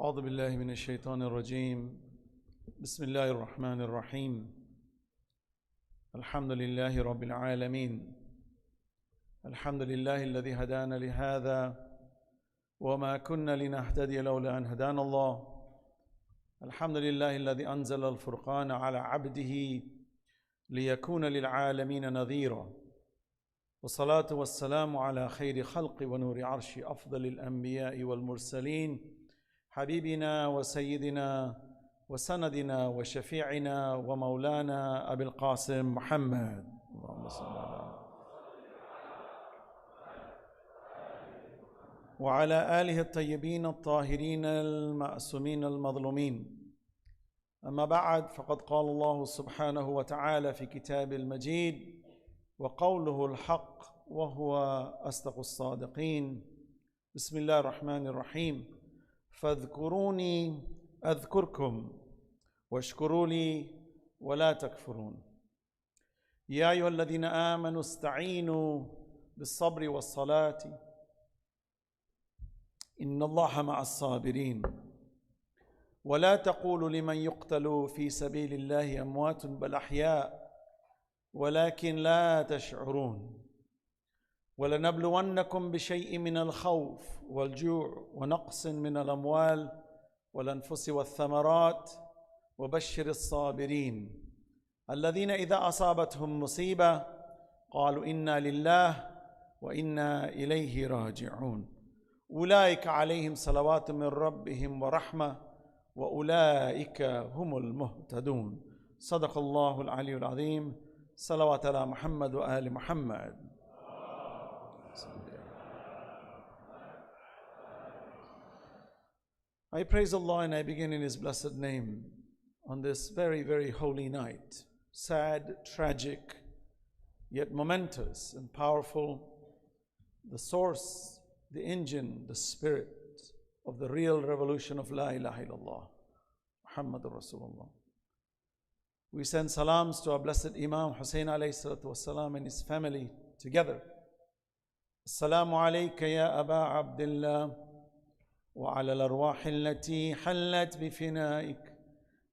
أعوذ بالله من الشيطان الرجيم بسم الله الرحمن الرحيم الحمد لله رب العالمين الحمد لله الذي هدانا لهذا وما كنا لنهتدي لولا أن هدانا الله الحمد لله الذي أنزل الفرقان على عبده ليكون للعالمين نذيرا والصلاة والسلام على خير خلق ونور عرش أفضل الأنبياء والمرسلين حبيبنا وسيدنا وسندنا وشفيعنا ومولانا أبي القاسم محمد اللهم صل على وعلى آله الطيبين الطاهرين المأسومين المظلومين. أما بعد، فقد قال الله سبحانه وتعالى في كتاب المجيد وقوله الحق وهو أصدق الصادقين. بسم الله الرحمن الرحيم. فاذكروني أذكركم واشكروا لي ولا تكفرون. يا أيها الذين آمنوا استعينوا بالصبر والصلاة إن الله مع الصابرين ولا تقولوا لمن يقتل في سبيل الله أموات بل أحياء ولكن لا تشعرون. ولنبلونكم بشيء من الخوف والجوع ونقص من الأموال والأنفس والثمرات وبشر الصابرين الذين إذا أصابتهم مصيبة قالوا إنا لله وإنا إليه راجعون أولئك عليهم صلوات من ربهم ورحمة وأولئك هم المهتدون. صدق الله العلي العظيم. صلوات على محمد وآل محمد. I praise Allah and I begin in His blessed name on this very, very holy night. Sad, tragic, yet momentous and powerful. The source, the engine, the spirit of the real revolution of La ilaha illallah, Muhammadur Rasulullah. We send salams to our blessed Imam Hussein alayhi salatu wassalam and his family together. Assalamu alayka ya Aba Abdullah وعلى الأرواح التي حلت بفنائك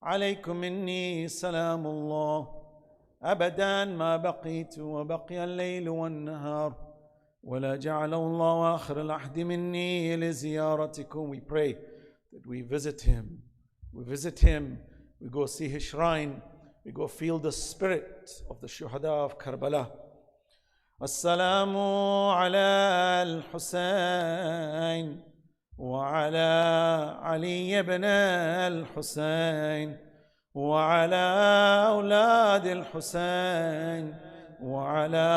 عليكم مني سلام الله أبدا ما بقيت وبقي الليل والنهار ولا جعل الله آخر العهد مني لزيارتكم. We pray that we visit him. We visit him. We go see his shrine. We go feel the spirit of the shuhada of Karbala. Assalamu ala al-Husayn وعلى علي بن الحسين وعلى أولاد الحسين وعلى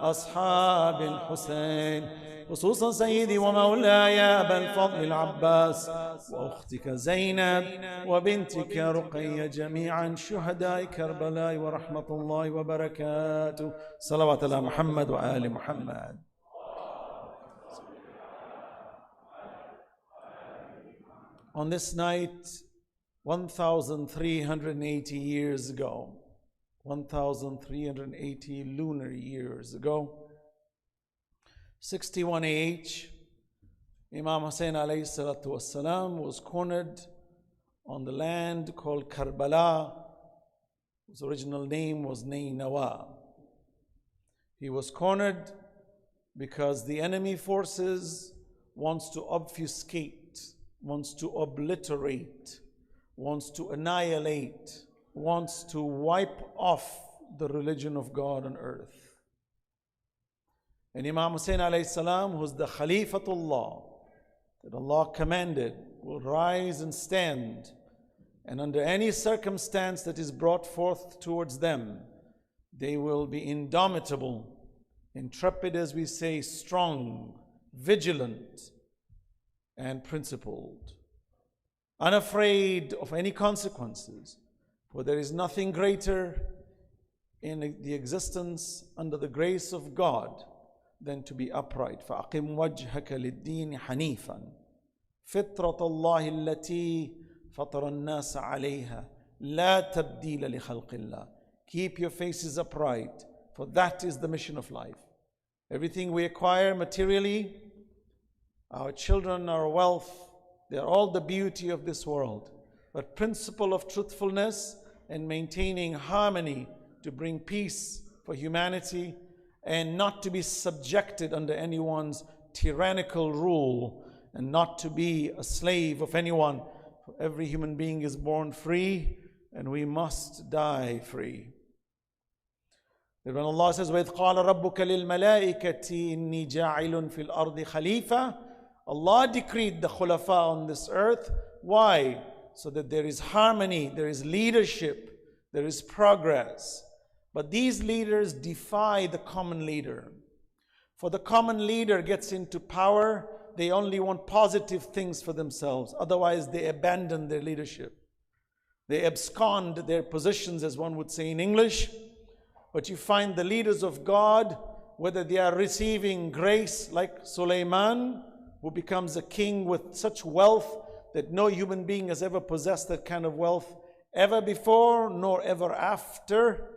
أصحاب الحسين خصوصا سيدي ومولاي أبا الفضل العباس وأختك زينب وبنتك رقية جميعا شهداء كربلاء ورحمة الله وبركاته. صلوات على محمد وآل محمد. On this night, 1,380 years ago, 1,380 lunar years ago, 61 AH, Imam Hussein alayhi salatu wassalam was cornered on the land called Karbala, whose original name was Nainawa. He was cornered because the enemy forces wants to obfuscate, wants to obliterate, wants to annihilate, wants to wipe off the religion of God on earth. And Imam Hussein alayhi salam, who's the Khalifatullah, that Allah commanded, will rise and stand, and under any circumstance that is brought forth towards them, they will be indomitable, intrepid, as we say, strong, vigilant, and principled, unafraid of any consequences, for there is nothing greater in the existence under the grace of God than to be upright. فَأَقِمْ وَجْهَكَ لِلدِّينِ حَنِيفًا فِطْرَةَ اللَّهِ الَّتِي فَطَرَ النَّاسَ عَلَيْهَا لَا تَبْدِيلَ لِخَلْقِ اللَّهِ. Keep your faces upright, for that is the mission of life. Everything we acquire materially, our children, our wealth, They are all the beauty of this world. But principle of truthfulness and maintaining harmony to bring peace for humanity and not to be subjected under anyone's tyrannical rule and not to be a slave of anyone. For every human being is born free and we must die free. When Allah says, وَإِذْ قَالَ رَبُّكَ لِلْمَلَائِكَةِ إِنِّي جَاعِلٌ فِي الْأَرْضِ خَلِيفَةً. Allah decreed the khulafa on this earth. Why? So that there is harmony, there is leadership, there is progress. But these leaders defy the common leader. For the common leader gets into power, they only want positive things for themselves. Otherwise, they abandon their leadership. They abscond their positions, as one would say in English. But you find the leaders of God, whether they are receiving grace like Sulaiman, who becomes a king with such wealth that no human being has ever possessed that kind of wealth ever before nor ever after.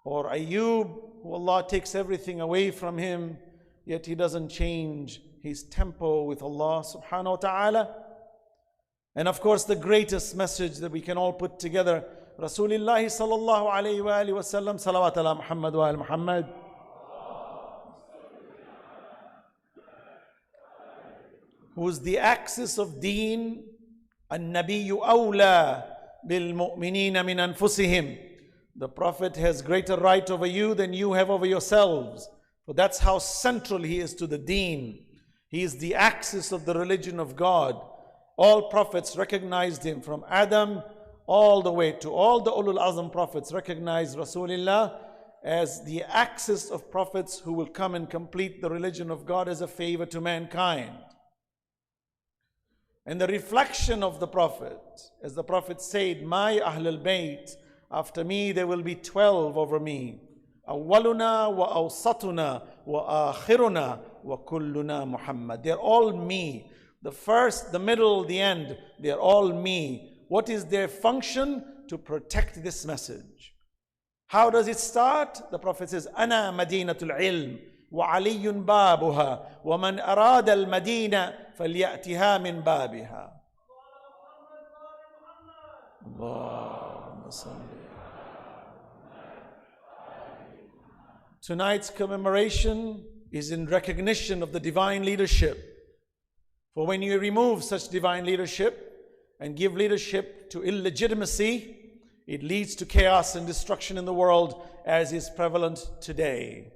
Or Ayub, who Allah takes everything away from him, yet he doesn't change his tempo with Allah subhanahu wa ta'ala. And of course the greatest message that we can all put together, Rasulullah sallallahu alayhi wa alihi wa sallam, salawat ala Muhammad wa al Muhammad. Who's the axis of deen, an-nabiyyu awla bil-mu'minina min anfusihim. The Prophet has greater right over you than you have over yourselves. For that's how central he is to the deen. He is the axis of the religion of God. All prophets recognized him, from Adam all the way to all the Ulul Azm prophets recognized Rasulullah as the axis of prophets who will come and complete the religion of God as a favor to mankind. And the reflection of the Prophet, as the Prophet said, my Ahlul Bayt, after me there will be 12 over me. Awwaluna wa awsatuna wa akhiruna wa kulluna Muhammad. They're all me. The first, the middle, the end, they're all me. What is their function? To protect this message. How does it start? The Prophet says, Ana Madinatul Ilm wa Aliyun Babuha wa man arada al Madina falyatiha min babiha. Allahumma salli. Tonight's commemoration is in recognition of the divine leadership. For when you remove such divine leadership and give leadership to illegitimacy, it leads to chaos and destruction in the world, as is prevalent today.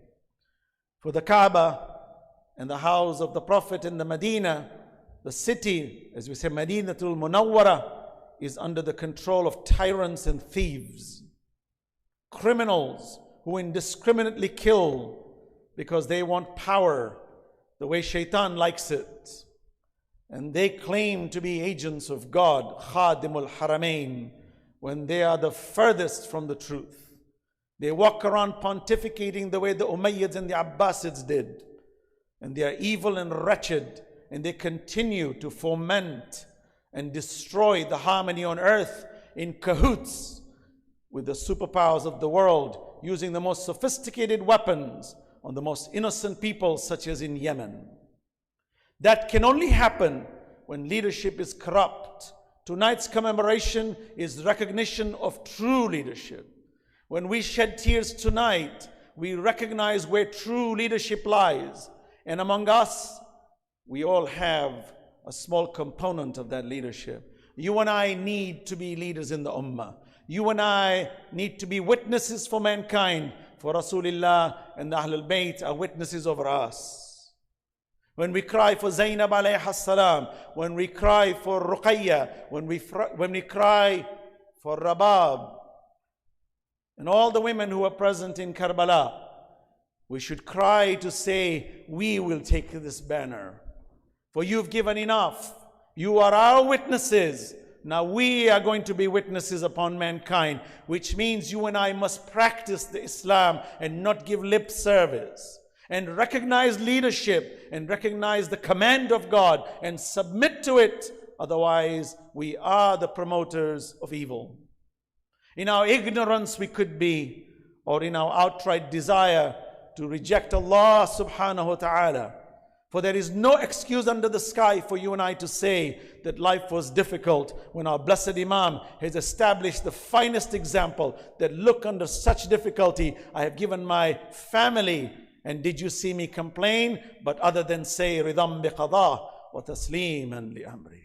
For the Kaaba and the house of the Prophet in the Medina, the city, as we say, Madinatul Munawwara, is under the control of tyrants and thieves, criminals who indiscriminately kill because they want power the way Shaitan likes it. And they claim to be agents of God, Khadimul Haramain, when they are the furthest from the truth. They walk around pontificating the way the Umayyads and the Abbasids did. And they are evil and wretched, and they continue to foment and destroy the harmony on earth in cahoots with the superpowers of the world, using the most sophisticated weapons on the most innocent people, such as in Yemen. That can only happen when leadership is corrupt. Tonight's commemoration is recognition of true leadership. When we shed tears tonight, we recognize where true leadership lies. And among us, we all have a small component of that leadership. You and I need to be leaders in the Ummah. You and I need to be witnesses for mankind. For Rasulullah and the Ahlul Bayt are witnesses over us. When we cry for Zainab alayha salam, when we cry for Ruqayya, when we cry for Rajab, and all the women who are present in Karbala, we should cry to say, we will take this banner. For you've given enough. You are our witnesses. Now we are going to be witnesses upon mankind, which means you and I must practice the Islam and not give lip service, and recognize leadership and recognize the command of God and submit to it. Otherwise, we are the promoters of evil. In our ignorance we could be, or in our outright desire to reject Allah subhanahu wa ta'ala. For there is no excuse under the sky for you and I to say that life was difficult when our blessed Imam has established the finest example that look, under such difficulty I have given my family, and did you see me complain? But other than say ridam biqada wa tasliman li amri.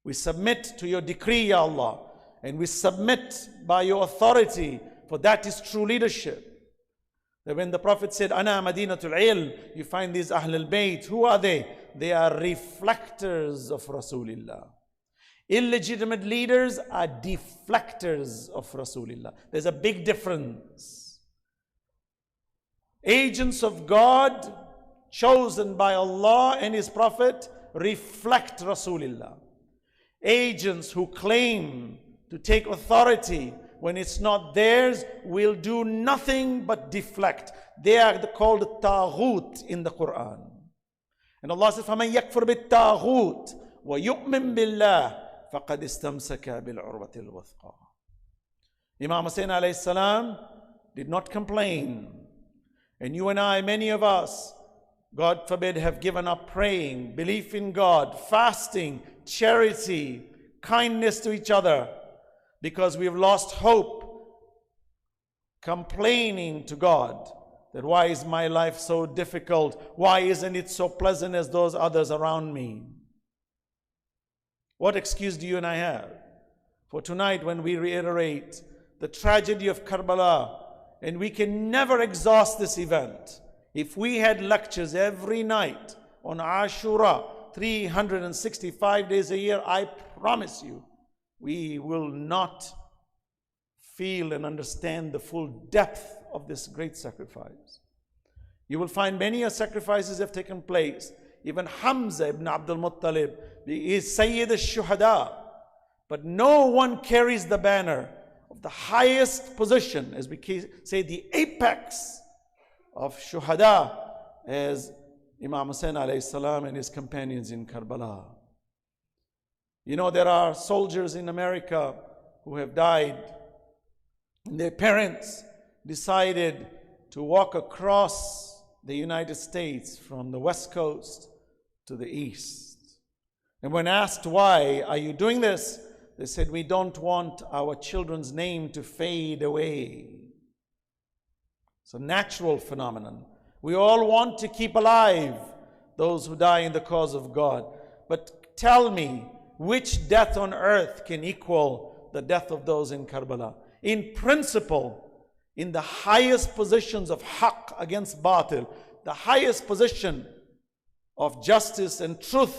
We submit to your decree, Ya Allah, and we submit by your authority, for that is true leadership. That when the Prophet said, Ana Madinatul Ilm, you find these Ahlul Bayt. Who are they? They are reflectors of Rasulullah. Illegitimate leaders are deflectors of Rasulullah. There's a big difference. Agents of God, chosen by Allah and His Prophet, reflect Rasulullah. Agents who claim to take authority when it's not theirs will do nothing but deflect. They are called taghut in the Quran. And Allah says, فَمَنْ يَكْفُرْ بِالتَّاغُوتِ وَيُؤْمِنْ بِاللَّهِ فَقَدْ اسْتَمْسَكَ بِالْعُرْوَةِ الْوُثْقَى. Imam Hasnain alayhi salam did not complain. And you and I, many of us, God forbid, have given up praying, belief in God, fasting, charity, kindness to each other, because we've lost hope, complaining to God that why is my life so difficult? Why isn't it so pleasant as those others around me? What excuse do you and I have? For tonight, when we reiterate the tragedy of Karbala, and we can never exhaust this event. If we had lectures every night on Ashura, 365 days a year, I promise you, we will not feel and understand the full depth of this great sacrifice. You will find many sacrifices have taken place. Even Hamza ibn Abdul Muttalib is Sayyid al-Shuhada. But no one carries the banner of the highest position, as we say, the apex of Shuhada, as Imam Hussain alayhi salam and his companions in Karbala. You know, there are soldiers in America who have died, and their parents decided to walk across the United States from the West Coast to the East. And when asked, why are you doing this? They said, we don't want our children's name to fade away. It's a natural phenomenon. We all want to keep alive those who die in the cause of God. But tell me, which death on earth can equal the death of those in Karbala? In principle, in the highest positions of haqq against batil, the highest position of justice and truth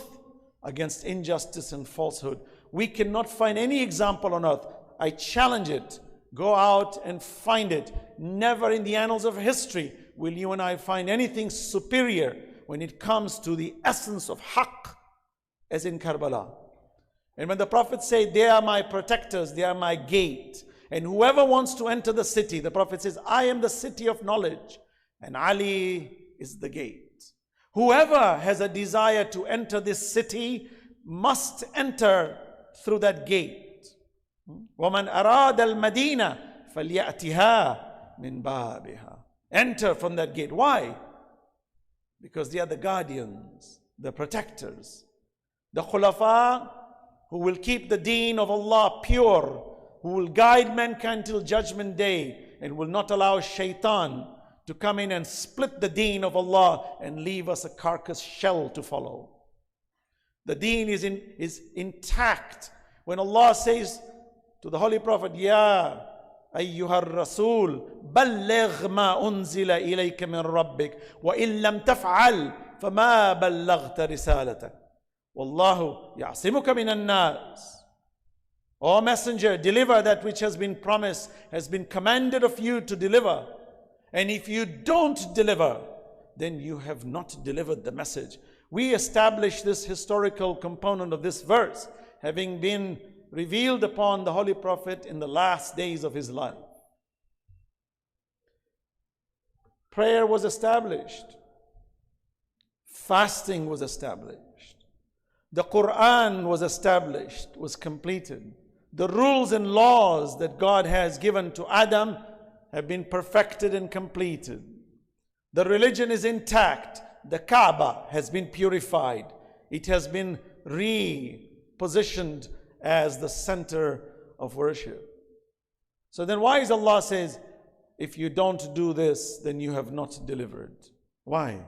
against injustice and falsehood, we cannot find any example on earth. I challenge it. Go out and find it. Never in the annals of history will you and I find anything superior when it comes to the essence of haqq as in Karbala. And when the Prophet said, they are my protectors, they are my gate, and whoever wants to enter the city, the Prophet says, I am the city of knowledge, and Ali is the gate. Whoever has a desire to enter this city must enter through that gate. وَمَنْ أَرَادَ الْمَدِينَةِ فَلْيَأْتِهَا مِنْ بَابِهَا. Enter from that gate. Why? Because they are the guardians, the protectors, the khulafa who will keep the deen of Allah pure, who will guide mankind till judgment day, and will not allow shaitan to come in and split the deen of Allah and leave us a carcass shell to follow. The deen is intact. When Allah says to the Holy Prophet, Ya ayyuhar Rasul, balligh ma unzila ilayka min rabbik, wa in lam taf'al, fama ballaghta risalatak. Wallahu ya'simuka minan nas. O Messenger, deliver that which has been promised, has been commanded of you to deliver. And if you don't deliver, then you have not delivered the message. We establish this historical component of this verse, having been revealed upon the Holy Prophet in the last days of his life. Prayer was established. Fasting was established. The Quran was established, was completed. The rules and laws that God has given to Adam have been perfected and completed. The religion is intact. the Kaaba has been purified. It has been repositioned as the center of worship. So then why is Allah says, if you don't do this, then you have not delivered? Why?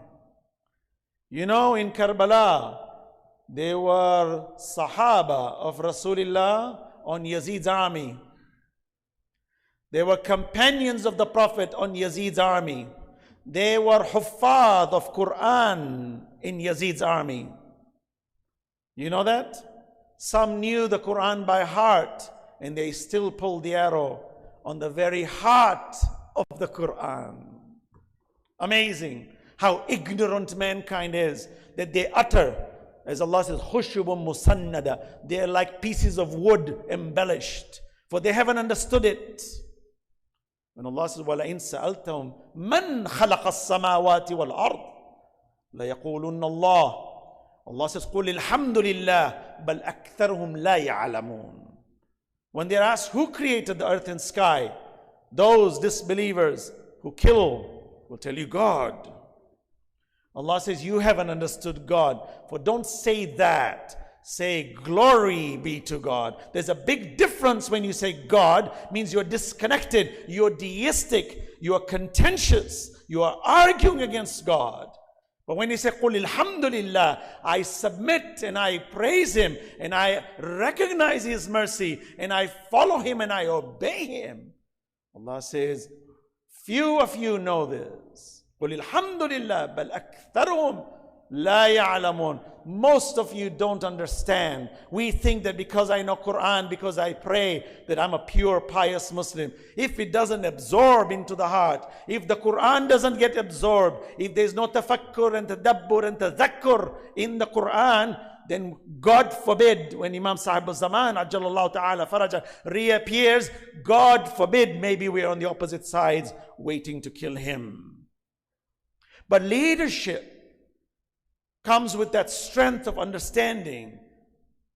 You know, in Karbala, there were Sahaba of Rasulullah on Yazid's army. They were companions of the Prophet on Yazid's army. They were Huffaz of Quran in Yazid's army. You know that? Some knew the Quran by heart, and they still pulled the arrow on the very heart of the Quran. Amazing how ignorant mankind is, that they utter, as Allah says, khushubun musannada. They are like pieces of wood embellished, for they haven't understood it. When Allah says, وَلَئِن سَأَلْتَهُمْ مَنْ خَلَقَ السَّمَاوَاتِ وَالْأَرْضِ لَيَقُولُنَّ اللَّهِ. Allah says, قُلِ الْحَمْدُ لِلَّهِ بَلْ أَكْثَرُهُمْ لَا يَعْلَمُونَ. When they're asked who created the earth and sky, those disbelievers who kill will tell you God. Allah says, you haven't understood God. For don't say that. Say, glory be to God. There's a big difference when you say God, means you're disconnected, you're deistic, you're contentious, you are arguing against God. But when you say, قُلِ الْحَمْدُ لِلَّهِ, I submit and I praise Him and I recognize His mercy and I follow Him and I obey Him. Allah says, few of you know this. قُلِ الْحَمْدُ لِلَّهِ بَلْ أَكْثَرُهُمْ لَا يَعْلَمُونَ. Most of you don't understand. We think that because I know Quran, because I pray, that I'm a pure, pious Muslim. If it doesn't absorb into the heart, if the Quran doesn't get absorbed, if there's no tafakkur and tadabbur and tadhakkur in the Quran, then God forbid, when Imam Sahib al-Zaman, Ajjalallahu ta'ala faraja, reappears, God forbid, maybe we're on the opposite sides waiting to kill him. But leadership comes with that strength of understanding,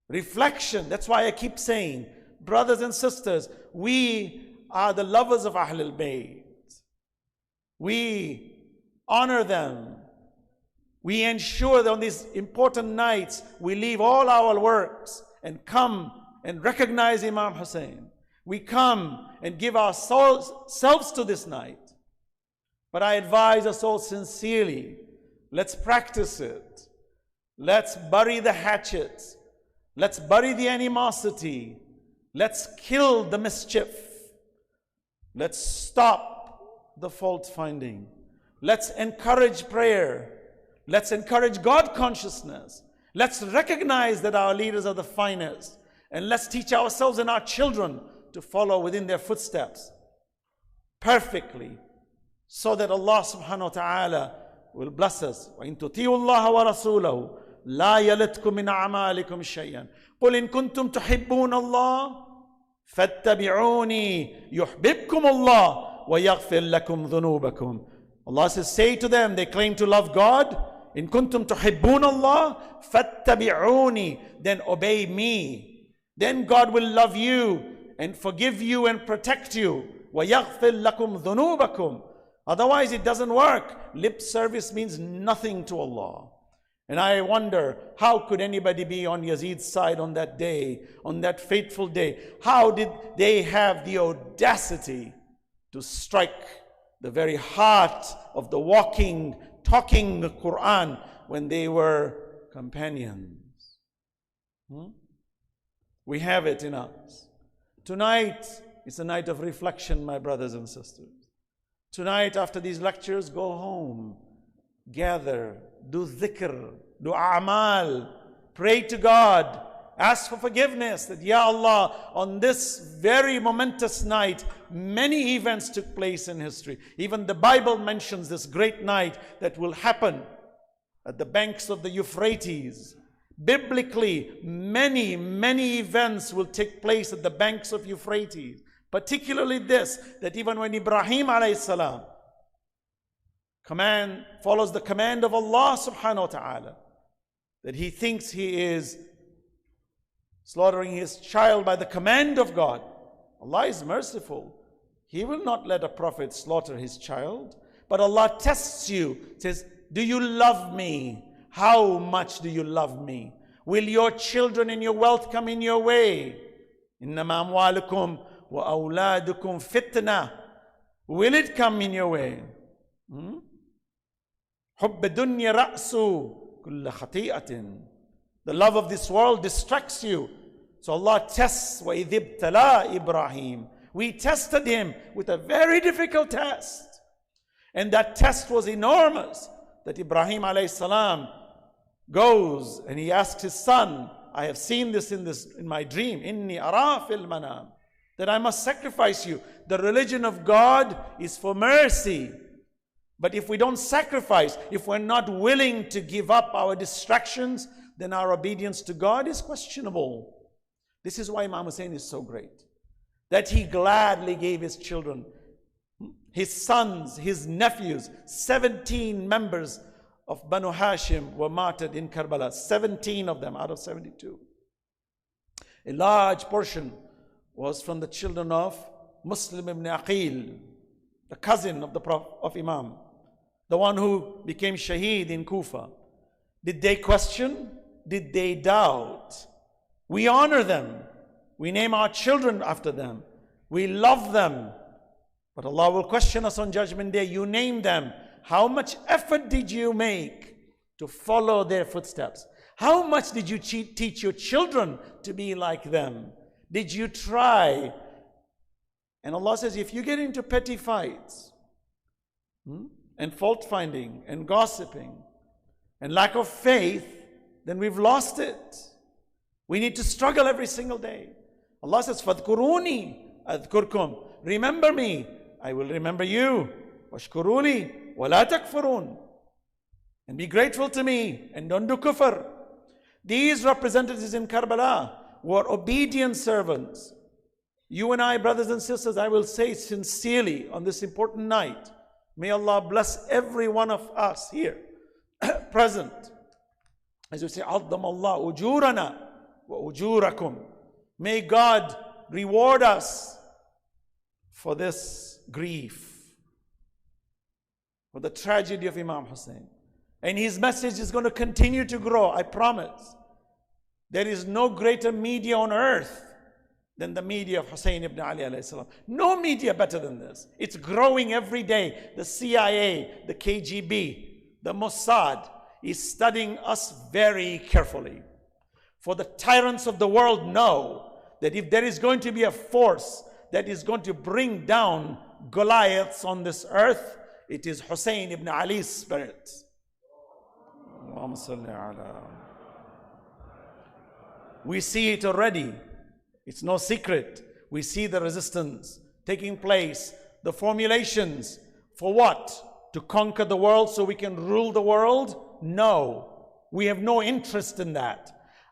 reflection. That's why I keep saying, brothers and sisters, we are the lovers of Ahlul Bayt. We honor them. We ensure that on these important nights, we leave all our works and come and recognize Imam Hussein. We come and give ourselves to this night. But I advise us all sincerely, let's practice it. Let's bury the hatchets. Let's bury the animosity. Let's kill the mischief. Let's stop the fault finding. Let's encourage prayer. Let's encourage God consciousness. Let's recognize that our leaders are the finest. And let's teach ourselves and our children to follow within their footsteps perfectly, so that Allah subhanahu wa ta'ala will bless us. وَإِن تُطِيعُوا اللَّهَ وَرَسُولَهُ لَا يَلِتْكُم مِّنْ أَعْمَالِكُمْ شَيْئًا قُلْ إِن كُنتُمْ تُحِبُّونَ اللَّهَ فَاتَّبِعُونِي يُحْبِبْكُمُ اللَّهُ وَيَغْفِرْ لَكُمْ ذُنُوبَكُمْ. Allah says, say to them, they claim to love God, إِن كُنتُمْ تُحِبُّونَ اللَّهَ فَاتَّبِعُونِي, then obey me. Then God will love you and forgive you and protect you. وَيَغْفِرْ لَكُمْ ذُنُوبَكُمْ. Otherwise it doesn't work. Lip service means nothing to Allah. And I wonder, how could anybody be on Yazid's side on that day, on that fateful day? How did they have the audacity to strike the very heart of the walking, talking Quran when they were companions? We have it in us. Tonight is a night of reflection, my brothers and sisters. Tonight, after these lectures, go home, gather, do dhikr, do a'mal, pray to God, ask for forgiveness, that, Ya Allah, on this very momentous night, many events took place in history. Even the Bible mentions this great night that will happen at the banks of the Euphrates. Biblically, many, many events will take place at the banks of Euphrates. Particularly this, that even when Ibrahim alayhi salam follows the command of Allah subhanahu wa ta'ala, that he thinks he is slaughtering his child by the command of God. Allah is merciful. He will not let a prophet slaughter his child. But Allah tests you, says, Do you love me? How much do you love me? Will your children and your wealth come in your way? إنما أموالكم وأولادكم فتنة. Will it come in your way? حب الدنيا رأس كل خطيئة. The love of this world distracts you. So Allah tests. وَإِذِ ابْتَلَىٰ إِبْرَاهِيمَ. We tested him with a very difficult test. And that test was enormous. That Ibrahim alayhi salam goes and he asks his son, I have seen this in my dream, inni ara fil manam, that I must sacrifice you. The religion of God is for mercy. But if we don't sacrifice, if we're not willing to give up our distractions, then our obedience to God is questionable. This is why Imam Hussein is so great. That he gladly gave his children, his sons, his nephews, 17 members of Banu Hashim were martyred in Karbala. 17 of them out of 72. A large portion was from the children of Muslim ibn Aqil, the cousin of the Prophet of Imam, the one who became Shaheed in Kufa. Did they question? Did they doubt? We honor them. We name our children after them. We love them. But Allah will question us on Judgment Day. You name them. How much effort did you make to follow their footsteps? How much did you teach your children to be like them? Did you try? And Allah says, if you get into petty fights and fault finding and gossiping and lack of faith, then we've lost it. We need to struggle every single day. Allah says, فَاذْكُرُونِي أَذْكُرْكُمْ. Remember me, I will remember you. وَاشْكُرُوا وَلَا تَكْفُرُونَ. And be grateful to me and don't do kufr. These representatives in Karbala were obedient servants. You and I, brothers and sisters, I will say sincerely on this important night, may Allah bless every one of us here present. As we say, عَظَّمَ اللَّهُ أُجُورَنَا وَأُجُورَكُمْ. May God reward us for this grief, for the tragedy of Imam Hussein. And his message is going to continue to grow, I promise. There is no greater media on earth than the media of Hussein ibn Ali alayhi salam. No media better than this. It's growing every day. The CIA, the KGB, the Mossad is studying us very carefully. For the tyrants of the world know that if there is going to be a force that is going to bring down Goliaths on this earth, it is Hussein ibn Ali's spirit. We see it already. It's no secret. We see the resistance taking place, the formulations. For what? To conquer the world so we can rule the world? No. We have no interest in that.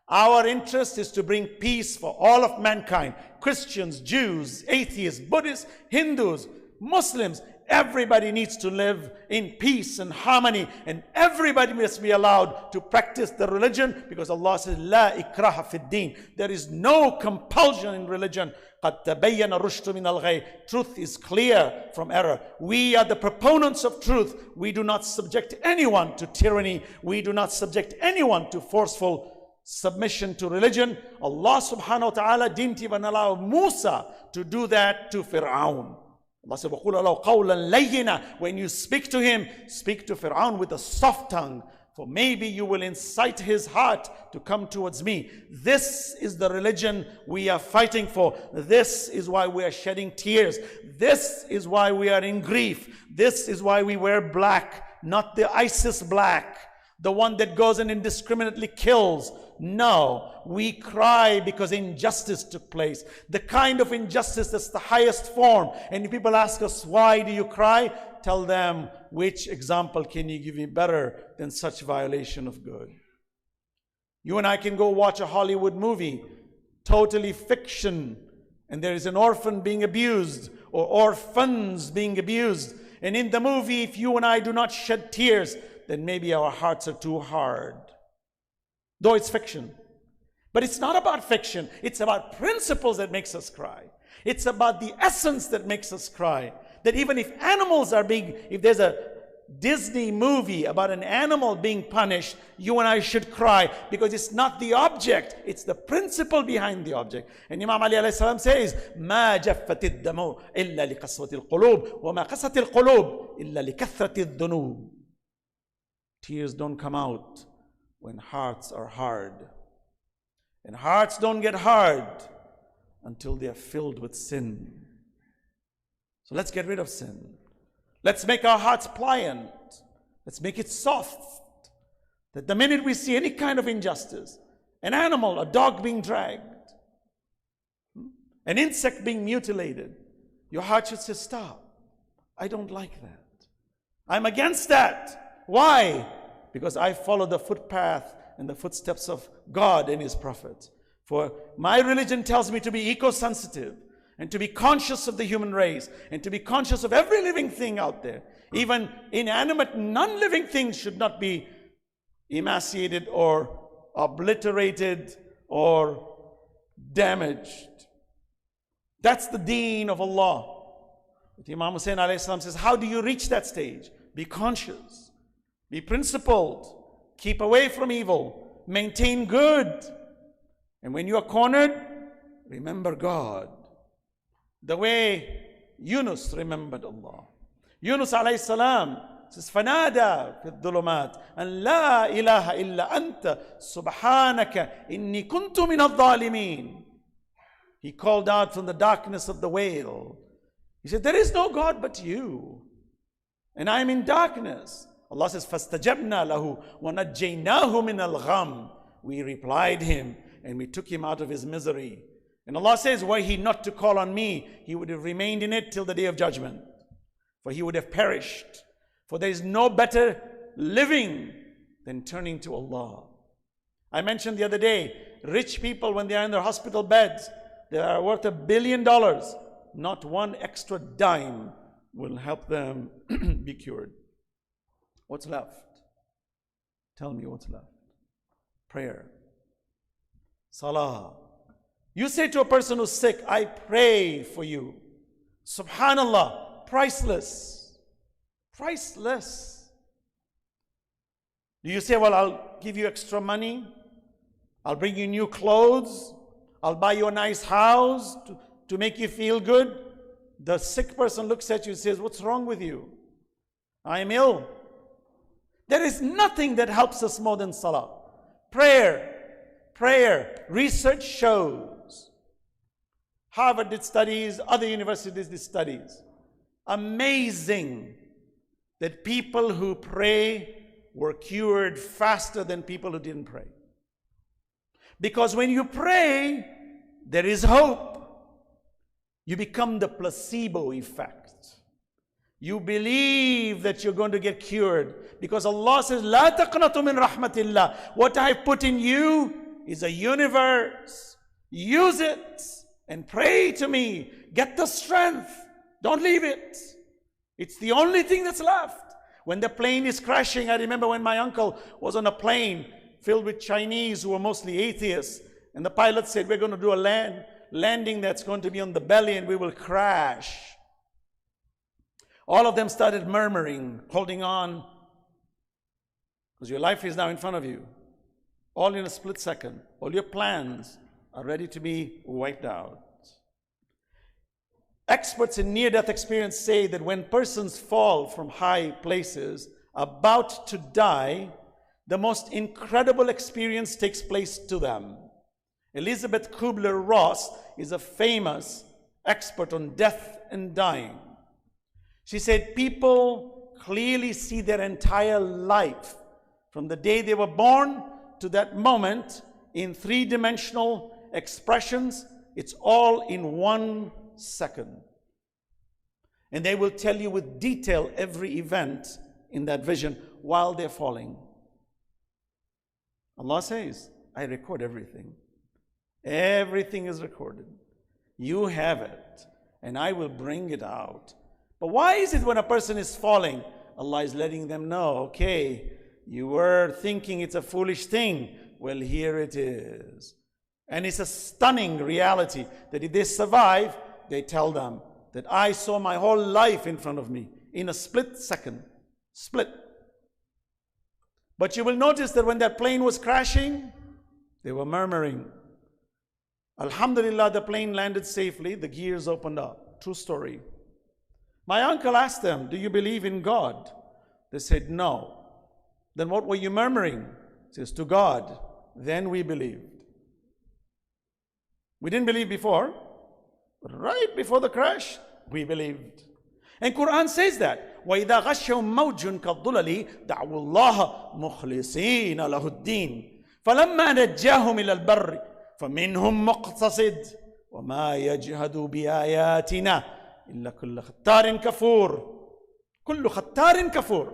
Our interest is to bring peace for all of mankind. Christians, Jews, atheists, Buddhists, Hindus, Muslims. Everybody needs to live in peace and harmony, and everybody must be allowed to practice the religion, because Allah says, La ikraha fid din. There is no compulsion in religion. قَدْ تَبَيَّنَ الرُّشْدُ مِنَ الْغَيِّ. Truth is clear from error. We are the proponents of truth. We do not subject anyone to tyranny. We do not subject anyone to forceful submission to religion. Allah subhanahu wa ta'ala didn't even allow Musa to do that to Fir'aun. Allah said, وَقُولَ لَهُ قَوْلًا لَيِّنًا. When you speak to him, speak to Fir'aun with a soft tongue, for maybe you will incite his heart to come towards me. This is the religion we are fighting for. This is why we are shedding tears. This is why we are in grief. This is why we wear black, not the ISIS black, the one that goes and indiscriminately kills. No, we cry because injustice took place. The kind of injustice that's the highest form. And if people ask us, why do you cry? Tell them, which example can you give me better than such violation of good? You and I can go watch a Hollywood movie, totally fiction, and there is an orphan being abused or orphans being abused. And in the movie, if you and I do not shed tears, then maybe our hearts are too hard. Though it's fiction. But it's not about fiction. It's about principles that makes us cry. It's about the essence that makes us cry. That even if animals are being, if there's a Disney movie about an animal being punished, you and I should cry, because it's not the object, it's the principle behind the object. And Imam Ali alayhi salam says, ما جفت الدم إلا لقسوة القلوب وما قست القلوب إلا لكثرة الذنوب. Tears don't come out when hearts are hard. And hearts don't get hard until they are filled with sin. So let's get rid of sin. Let's make our hearts pliant. Let's make it soft. That the minute we see any kind of injustice, an animal, a dog being dragged, an insect being mutilated, your heart should say, stop. I don't like that. I'm against that. Why? Because I follow the footpath and the footsteps of God and His Prophet. For my religion tells me to be eco-sensitive, and to be conscious of the human race, and to be conscious of every living thing out there. Even inanimate, non-living things should not be emaciated or obliterated or damaged. That's the deen of Allah. But Imam Hussain alayhi salam says, how do you reach that stage? Be conscious, be principled, keep away from evil, maintain good. And when you are cornered, remember God. The way Yunus remembered Allah. Yunus alayhi salam says, فَنَادَى فِي الظُّلُمَاتِ أَنْ لَا إِلَهَ إِلَّا أَنْتَ سُبْحَانَكَ إِنِّي كُنْتُ مِنَ الظَّالِمِينَ. He called out from the darkness of the whale. He said, there is no God but you, and I am in darkness. Allah says, فَاسْتَجَبْنَا لَهُ وَنَجَّيْنَاهُ مِنَ الْغَمِّ. We replied him, and we took him out of his misery. And Allah says, were he not to call on me, he would have remained in it till the day of judgment. For he would have perished. For there is no better living than turning to Allah. I mentioned the other day, rich people, when they are in their hospital beds, they are worth $1 billion. Not one extra dime will help them be cured. What's left? Tell me what's left. Prayer. Salah. You say to a person who's sick, I pray for you. Subhanallah, priceless. Priceless. Do you say, well, I'll give you extra money. I'll bring you new clothes. I'll buy you a nice house to make you feel good. The sick person looks at you and says, what's wrong with you? I am ill. There is nothing that helps us more than salah. Prayer. Prayer. Research shows. Harvard did studies, other universities did studies. Amazing that people who pray were cured faster than people who didn't pray. Because when you pray, there is hope. You become the placebo effect. You believe that you're going to get cured. Because Allah says, لا تقنطوا من رحمة الله. What I put in you is a universe. Use it and pray to me. Get the strength. Don't leave it. It's the only thing that's left. When the plane is crashing, I remember when my uncle was on a plane filled with Chinese who were mostly atheists. And the pilot said, we're going to do a landing that's going to be on the belly and we will crash. All of them started murmuring, holding on, because your life is now in front of you. All in a split second. All your plans are ready to be wiped out. Experts in near-death experience say that when persons fall from high places, about to die, the most incredible experience takes place to them. Elizabeth Kubler-Ross is a famous expert on death and dying. She said people clearly see their entire life from the day they were born to that moment in three-dimensional expressions. It's all in 1 second. And they will tell you with detail every event in that vision while they're falling. Allah says, I record everything. Everything is recorded. You have it, and I will bring it out. But why is it when a person is falling, Allah is letting them know, okay, you were thinking it's a foolish thing. Well, here it is. And it's a stunning reality that if they survive, they tell them that I saw my whole life in front of me in a split second. Split. But you will notice that when that plane was crashing, they were murmuring. Alhamdulillah, the plane landed safely. The gears opened up. True story. My uncle asked them, do you believe in God? They said, no. Then what were you murmuring? He says, to God. Then we believed. We didn't believe before, but right before the crash, we believed. And Quran says that. وَإِذَا غَشَّهُمْ مَوْجٌ كَالظُّلَلِ دَعْوُوا اللَّهَ مُخْلِصِينَ لَهُ الدِّينَ فَلَمَّا نَجَّاهُمْ إِلَى الْبَرِّ فَمِنْهُمْ مُقْتَصِدٌ وَمَا يَجْهَدُ بِآيَاتِنَا إِلَّا كُلُّ خَتَّارٍ كَفُورٍ. كُلُّ خَتَّارٍ كَفُورٍ.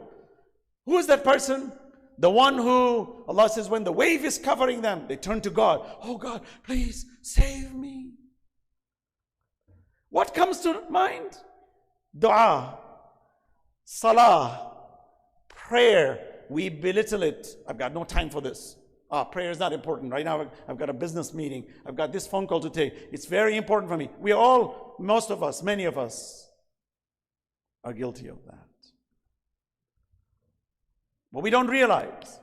Who is that person? The one who, Allah says, when the wave is covering them, they turn to God. Oh God, please save me. What comes to mind? Dua, salah, prayer. We belittle it. I've got no time for this. Prayer is not important. Right now, I've got a business meeting. I've got this phone call to take. It's very important for me. We are all, most of us, many of us, are guilty of that. But we don't realize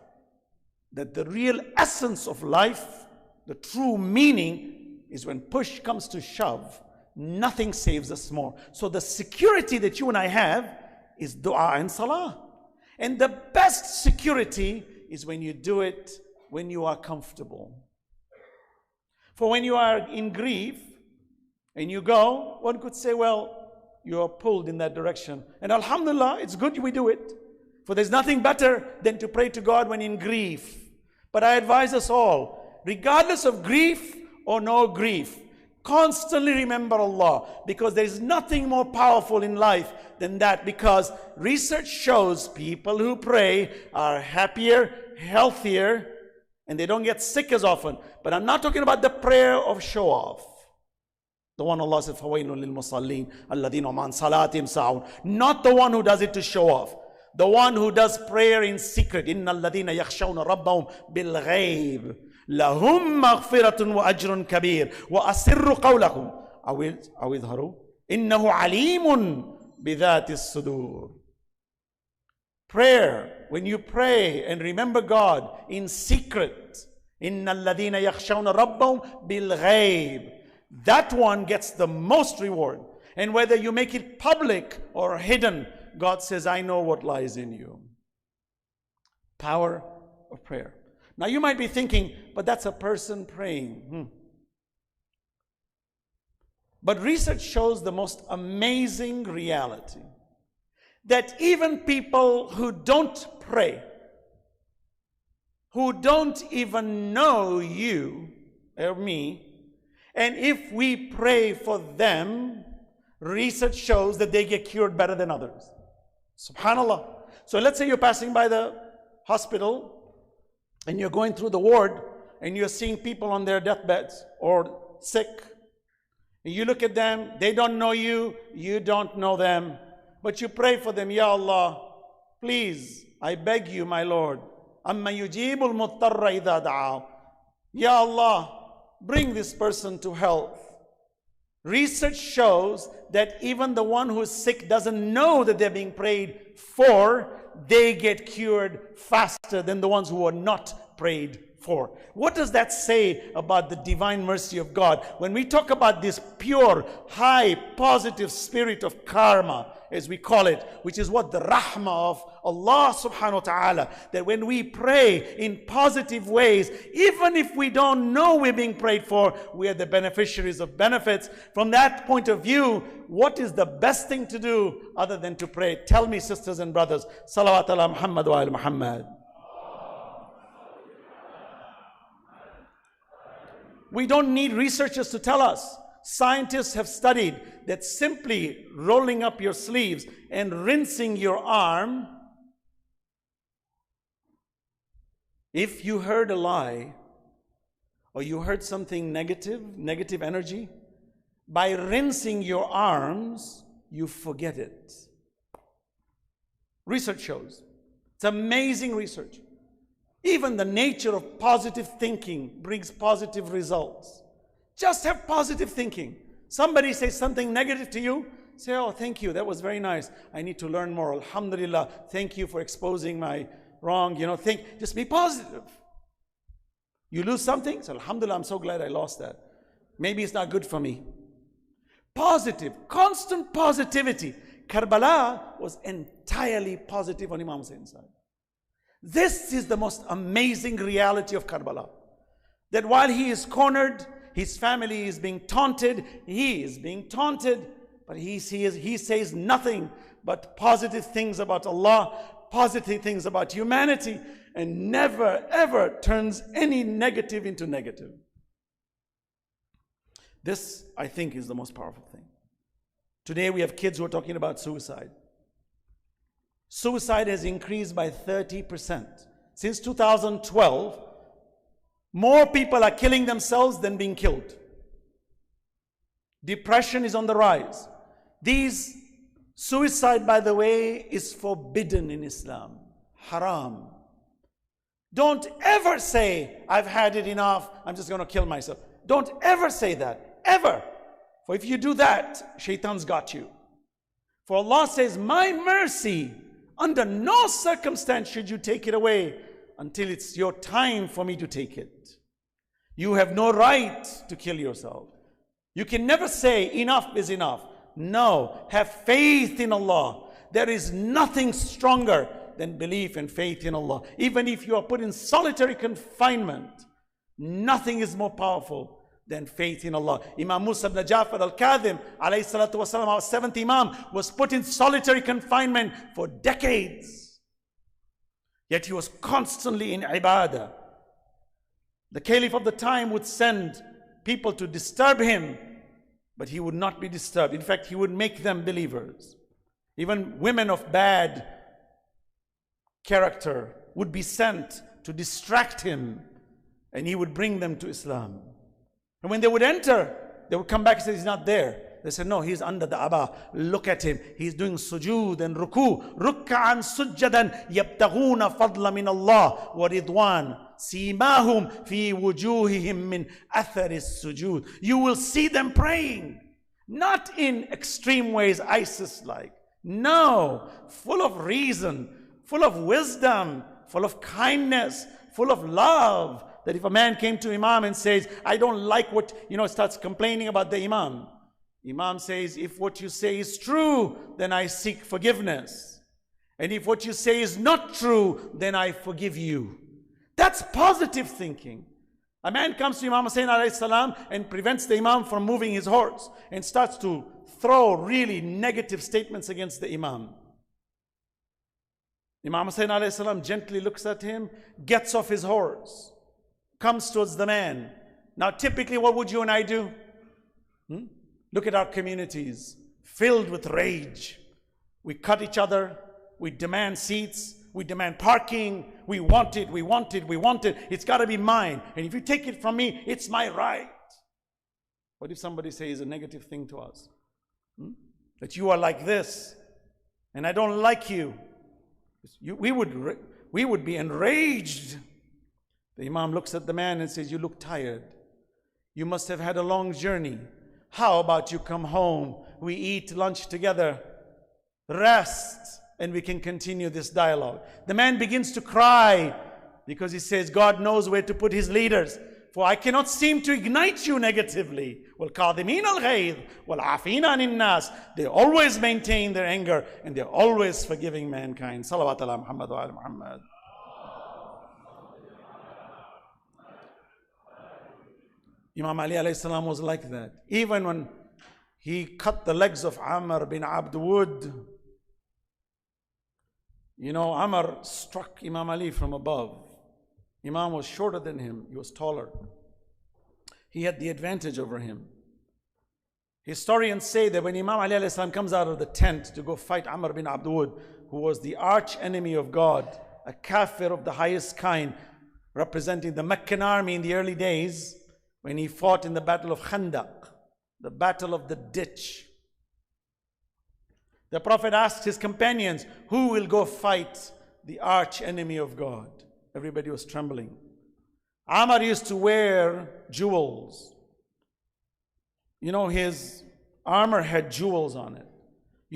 that the real essence of life, the true meaning, is when push comes to shove, nothing saves us more. So the security that you and I have is dua and salah. And the best security is when you do it when you are comfortable. For when you are in grief and you go, one could say, well, you are pulled in that direction. And alhamdulillah, it's good we do it. For there's nothing better than to pray to God when in grief. But I advise us all, regardless of grief or no grief, constantly remember Allah, because there is nothing more powerful in life than that. Because research shows people who pray are happier, healthier, and they don't get sick as often. But I'm not talking about the prayer of show off. The one Allah says, فَوَيْلٌ لِلْمُصَلِّينَ الَّذِينَ هُمْ عَنْ صَلَاتِهِمْ سَاهُونَ. Not the one who does it to show off. The one who does prayer in secret. إِنَّ الَّذِينَ يَخْشَوْنَ رَبَّهُمْ بِالْغَيْبِ لَهُمْ مَغْفِرَةٌ وَأَجْرٌ كَبِيرٌ وَأَسِرُّ قَوْلَكُمْ أَوْ اظْهَرُوا إِنَّهُ عَلِيمٌ بِذَاتِ الصُّدُورِ. Prayer, when you pray and remember God in secret, إِنَّ الَّذِينَ يَخْشَوْنَ رَبَّهُمْ بِالْغَيْبِ, that one gets the most reward. And whether you make it public or hidden, God says, I know what lies in you. Power of prayer. Now you might be thinking, but that's a person praying. But research shows the most amazing reality. That even people who don't pray, who don't even know you or me, and if we pray for them, research shows that they get cured better than others. Subhanallah. So let's say you're passing by the hospital and you're going through the ward and you're seeing people on their deathbeds or sick. And you look at them, they don't know you, you don't know them. But you pray for them, Ya Allah, please, I beg you, my Lord. Amma yujibul muttarra idha da'aw. Ya Allah, bring this person to health. Research shows that even the one who is sick doesn't know that they're being prayed for. They get cured faster than the ones who are not prayed for. What does that say about the divine mercy of God? When we talk about this pure, high, positive spirit of karma, as we call it, which is what the rahmah of Allah subhanahu wa ta'ala, that when we pray in positive ways, even if we don't know we're being prayed for, we are the beneficiaries of benefits. From that point of view, what is the best thing to do other than to pray? Tell me, sisters and brothers. Salawat ala Muhammad wa ala Muhammad. We don't need researchers to tell us. Scientists have studied that simply rolling up your sleeves and rinsing your arm, if you heard a lie or you heard something negative energy, by rinsing your arms, you forget it. Research shows. It's amazing research. Even the nature of positive thinking brings positive results. Just have positive thinking. Somebody says something negative to you, Say, oh, thank you, that was very nice. I need to learn more. Alhamdulillah, thank you for exposing my wrong. Just be positive. You lose something, so Alhamdulillah, I'm so glad I lost that. Maybe it's not good for me. Positive, constant positivity. Karbala was entirely positive on Imam Husain's side. This is the most amazing reality of Karbala. That while he is cornered, his family is being taunted, he is being taunted, but he says nothing but positive things about Allah, positive things about humanity, and never ever turns any negative into negative. This, I think, is the most powerful thing. Today we have kids who are talking about suicide. Suicide has increased by 30%. Since 2012, more people are killing themselves than being killed. Depression is on the rise. Suicide, by the way, is forbidden in Islam. Haram. Don't ever say, I've had it enough, I'm just going to kill myself. Don't ever say that. Ever. For if you do that, shaitan's got you. For Allah says, my mercy, under no circumstance should you take it away until it's your time for me to take it. You have no right to kill yourself. You can never say enough is enough. No, have faith in Allah. There is nothing stronger than belief and faith in Allah. Even if you are put in solitary confinement, nothing is more powerful than faith in Allah. Imam Musa ibn Ja'far al-Kadhim, alayhi salatu wasalam, our seventh Imam, was put in solitary confinement for decades. Yet he was constantly in ibadah. The caliph of the time would send people to disturb him, but he would not be disturbed. In fact, he would make them believers. Even women of bad character would be sent to distract him, and he would bring them to Islam. And when they would enter, they would come back and say, he's not there. They said, no, he's under the abba. Look at him. He's doing sujood and ruku. Rukka'an sujjadan yabtaghuna fadla min Allah wa ridwan. Simahum fi wujuhihim min atharis sujud. You will see them praying. Not in extreme ways, ISIS-like. No, full of reason, full of wisdom, full of kindness, full of love. That if a man came to Imam and says, I don't like what, starts complaining about the Imam. Imam says, if what you say is true, then I seek forgiveness. And if what you say is not true, then I forgive you. That's positive thinking. A man comes to Imam Hussain alayhi salam and prevents the Imam from moving his horse and starts to throw really negative statements against the Imam. Imam Hussain alayhi salam gently looks at him, gets off his horse, comes towards the man. Now typically what would you and I do? Look at our communities, filled with rage. We cut each other, we demand seats, we demand parking, we want it, we want it, we want it. It's got to be mine. And if you take it from me, it's my right. What if somebody says a negative thing to us? That you are like this, and I don't like you. We would be enraged. The Imam looks at the man and says, you look tired. You must have had a long journey. How about you come home? We eat lunch together, rest, and we can continue this dialogue. The man begins to cry because he says, God knows where to put his leaders. For I cannot seem to ignite you negatively. وَالْقَاذِمِينَ الْغَيْظِ وَالْعَافِينَ عَنِ النَّاسِ. They always maintain their anger and they're always forgiving mankind. Salawat ala Muhammad wa ala Muhammad. Imam Ali alayhi salam was like that. Even when he cut the legs of Amr bin Abd Wud, Amr struck Imam Ali from above. Imam was shorter than him. He was taller. He had the advantage over him. Historians say that when Imam Ali alayhi salam comes out of the tent to go fight Amr bin Abd Wud, who was the arch enemy of God, a kafir of the highest kind, representing the Meccan army in the early days, when he fought in the battle of Khandaq, the battle of the ditch. The Prophet asked his companions, who will go fight the arch enemy of God? Everybody was trembling. Amr used to wear jewels. His armor had jewels on it.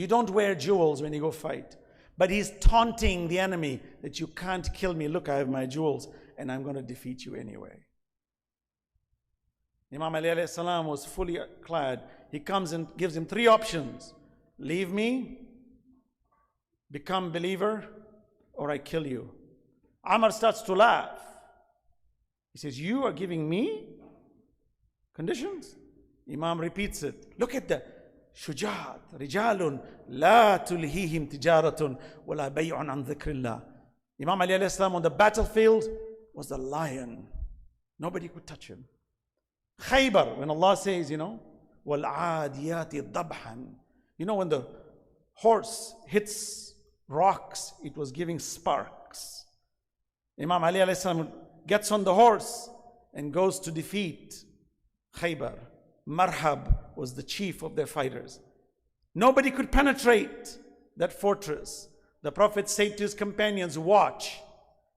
You don't wear jewels when you go fight. But he's taunting the enemy that you can't kill me. Look, I have my jewels and I'm going to defeat you anyway. Imam Ali alayhi salam was fully clad. He comes and gives him 3 options. Leave me, become believer, or I kill you. Amr starts to laugh. He says, you are giving me conditions? Imam repeats it. Look at the شجاعة رجال لا تلهيهم تجارة ولا بيع عن ذكر الله. Imam Ali alayhi salam on the battlefield was the lion. Nobody could touch him. Khaybar, when Allah says, وَالْعَادِيَاتِ ضَبْحًا. When the horse hits rocks, it was giving sparks. Imam Ali alayhi salam gets on the horse and goes to defeat Khaybar. Marhab was the chief of their fighters. Nobody could penetrate that fortress. The Prophet said to his companions, watch.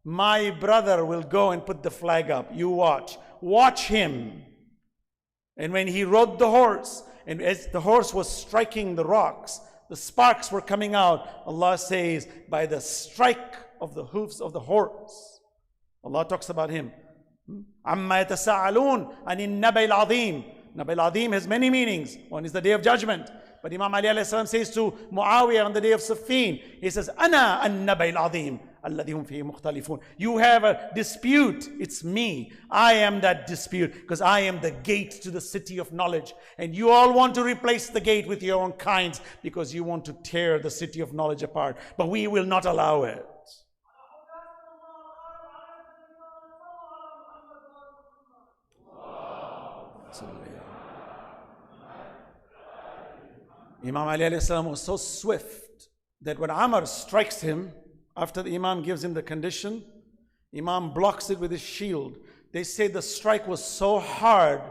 My brother will go and put the flag up. You watch. Watch him. And when he rode the horse, and as the horse was striking the rocks, the sparks were coming out. Allah says, by the strike of the hoofs of the horse. Allah talks about him. عَمَّا يَتَسَاءَلُونَ عَنِ النَّبَيِ الْعَظِيمِ. Nabi al-Azim has many meanings. One is the day of judgment. But Imam Ali alayhi salam says to Muawiyah on the day of Siffin, he says, Ana an-Nabi al-Azim, alladhi hum fihi mukhtalifun. You have a dispute. It's me. I am that dispute because I am the gate to the city of knowledge. And you all want to replace the gate with your own kinds because you want to tear the city of knowledge apart. But we will not allow it. Imam Ali alayhi salam was so swift that when Amr strikes him, after the Imam gives him the condition, Imam blocks it with his shield. They say the strike was so hard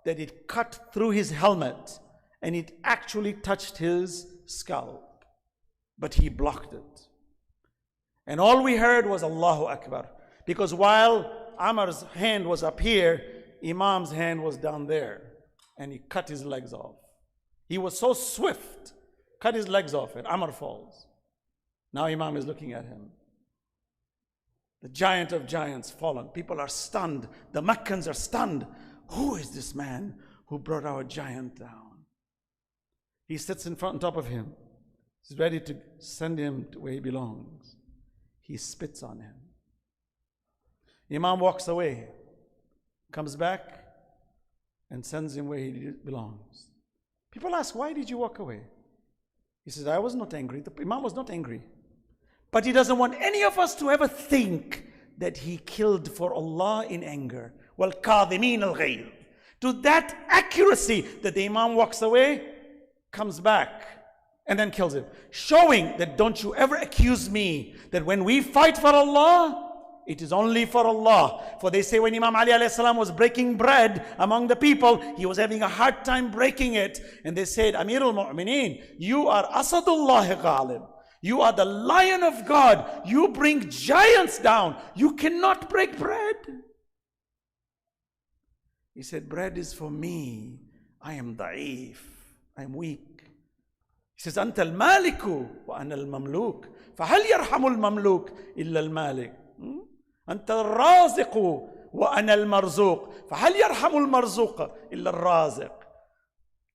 that it cut through his helmet and it actually touched his scalp. But he blocked it. And all we heard was Allahu Akbar. Because while Amr's hand was up here, Imam's hand was down there. And he cut his legs off. He was so swift, cut his legs off, and Amr falls. Now Imam is looking at him. The giant of giants fallen. People are stunned. The Meccans are stunned. Who is this man who brought our giant down? He sits in front on top of him. He's ready to send him to where he belongs. He spits on him. Imam walks away, comes back, and sends him where he belongs. People ask, why did you walk away? He says, I was not angry. The Imam was not angry. But he doesn't want any of us to ever think that he killed for Allah in anger. وَالْكَاظِمِينَ الْغَيْظِ. To that accuracy that the Imam walks away, comes back, and then kills him. Showing that don't you ever accuse me that when we fight for Allah, it is only for Allah. For they say when Imam Ali alayhi salam was breaking bread among the people, he was having a hard time breaking it. And they said, Amirul Mu'mineen, you are Asadullah Ghalib. You are the lion of God. You bring giants down. You cannot break bread. He said, bread is for me. I am da'if. I am weak. He says, Anta al-maliku wa ana al-mamluk. فهل يرحم المملوك إلا المالك. أنت الرازق وأنا المرزوق فهل يرحم المرزوق إلا الرازق.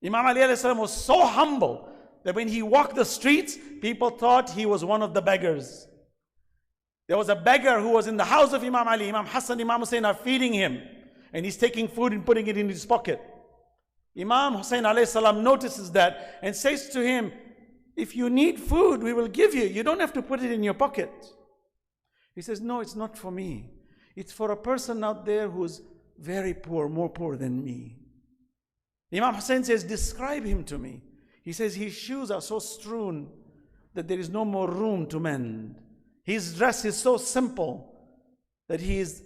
Imam Ali alayhi salam was so humble that when he walked the streets, people thought he was one of the beggars. There was a beggar who was in the house of Imam Ali. Imam Hassan, Imam Hussein are feeding him, and he's taking food and putting it in his pocket. Imam Hussein alayhi salam notices that and says to him, if you need food, we will give you. You don't have to put it in your pocket. He says, no, it's not for me. It's for a person out there who's very poor, more poor than me. Imam Hussein says, describe him to me. He says, his shoes are so strewn that there is no more room to mend. His dress is so simple that he is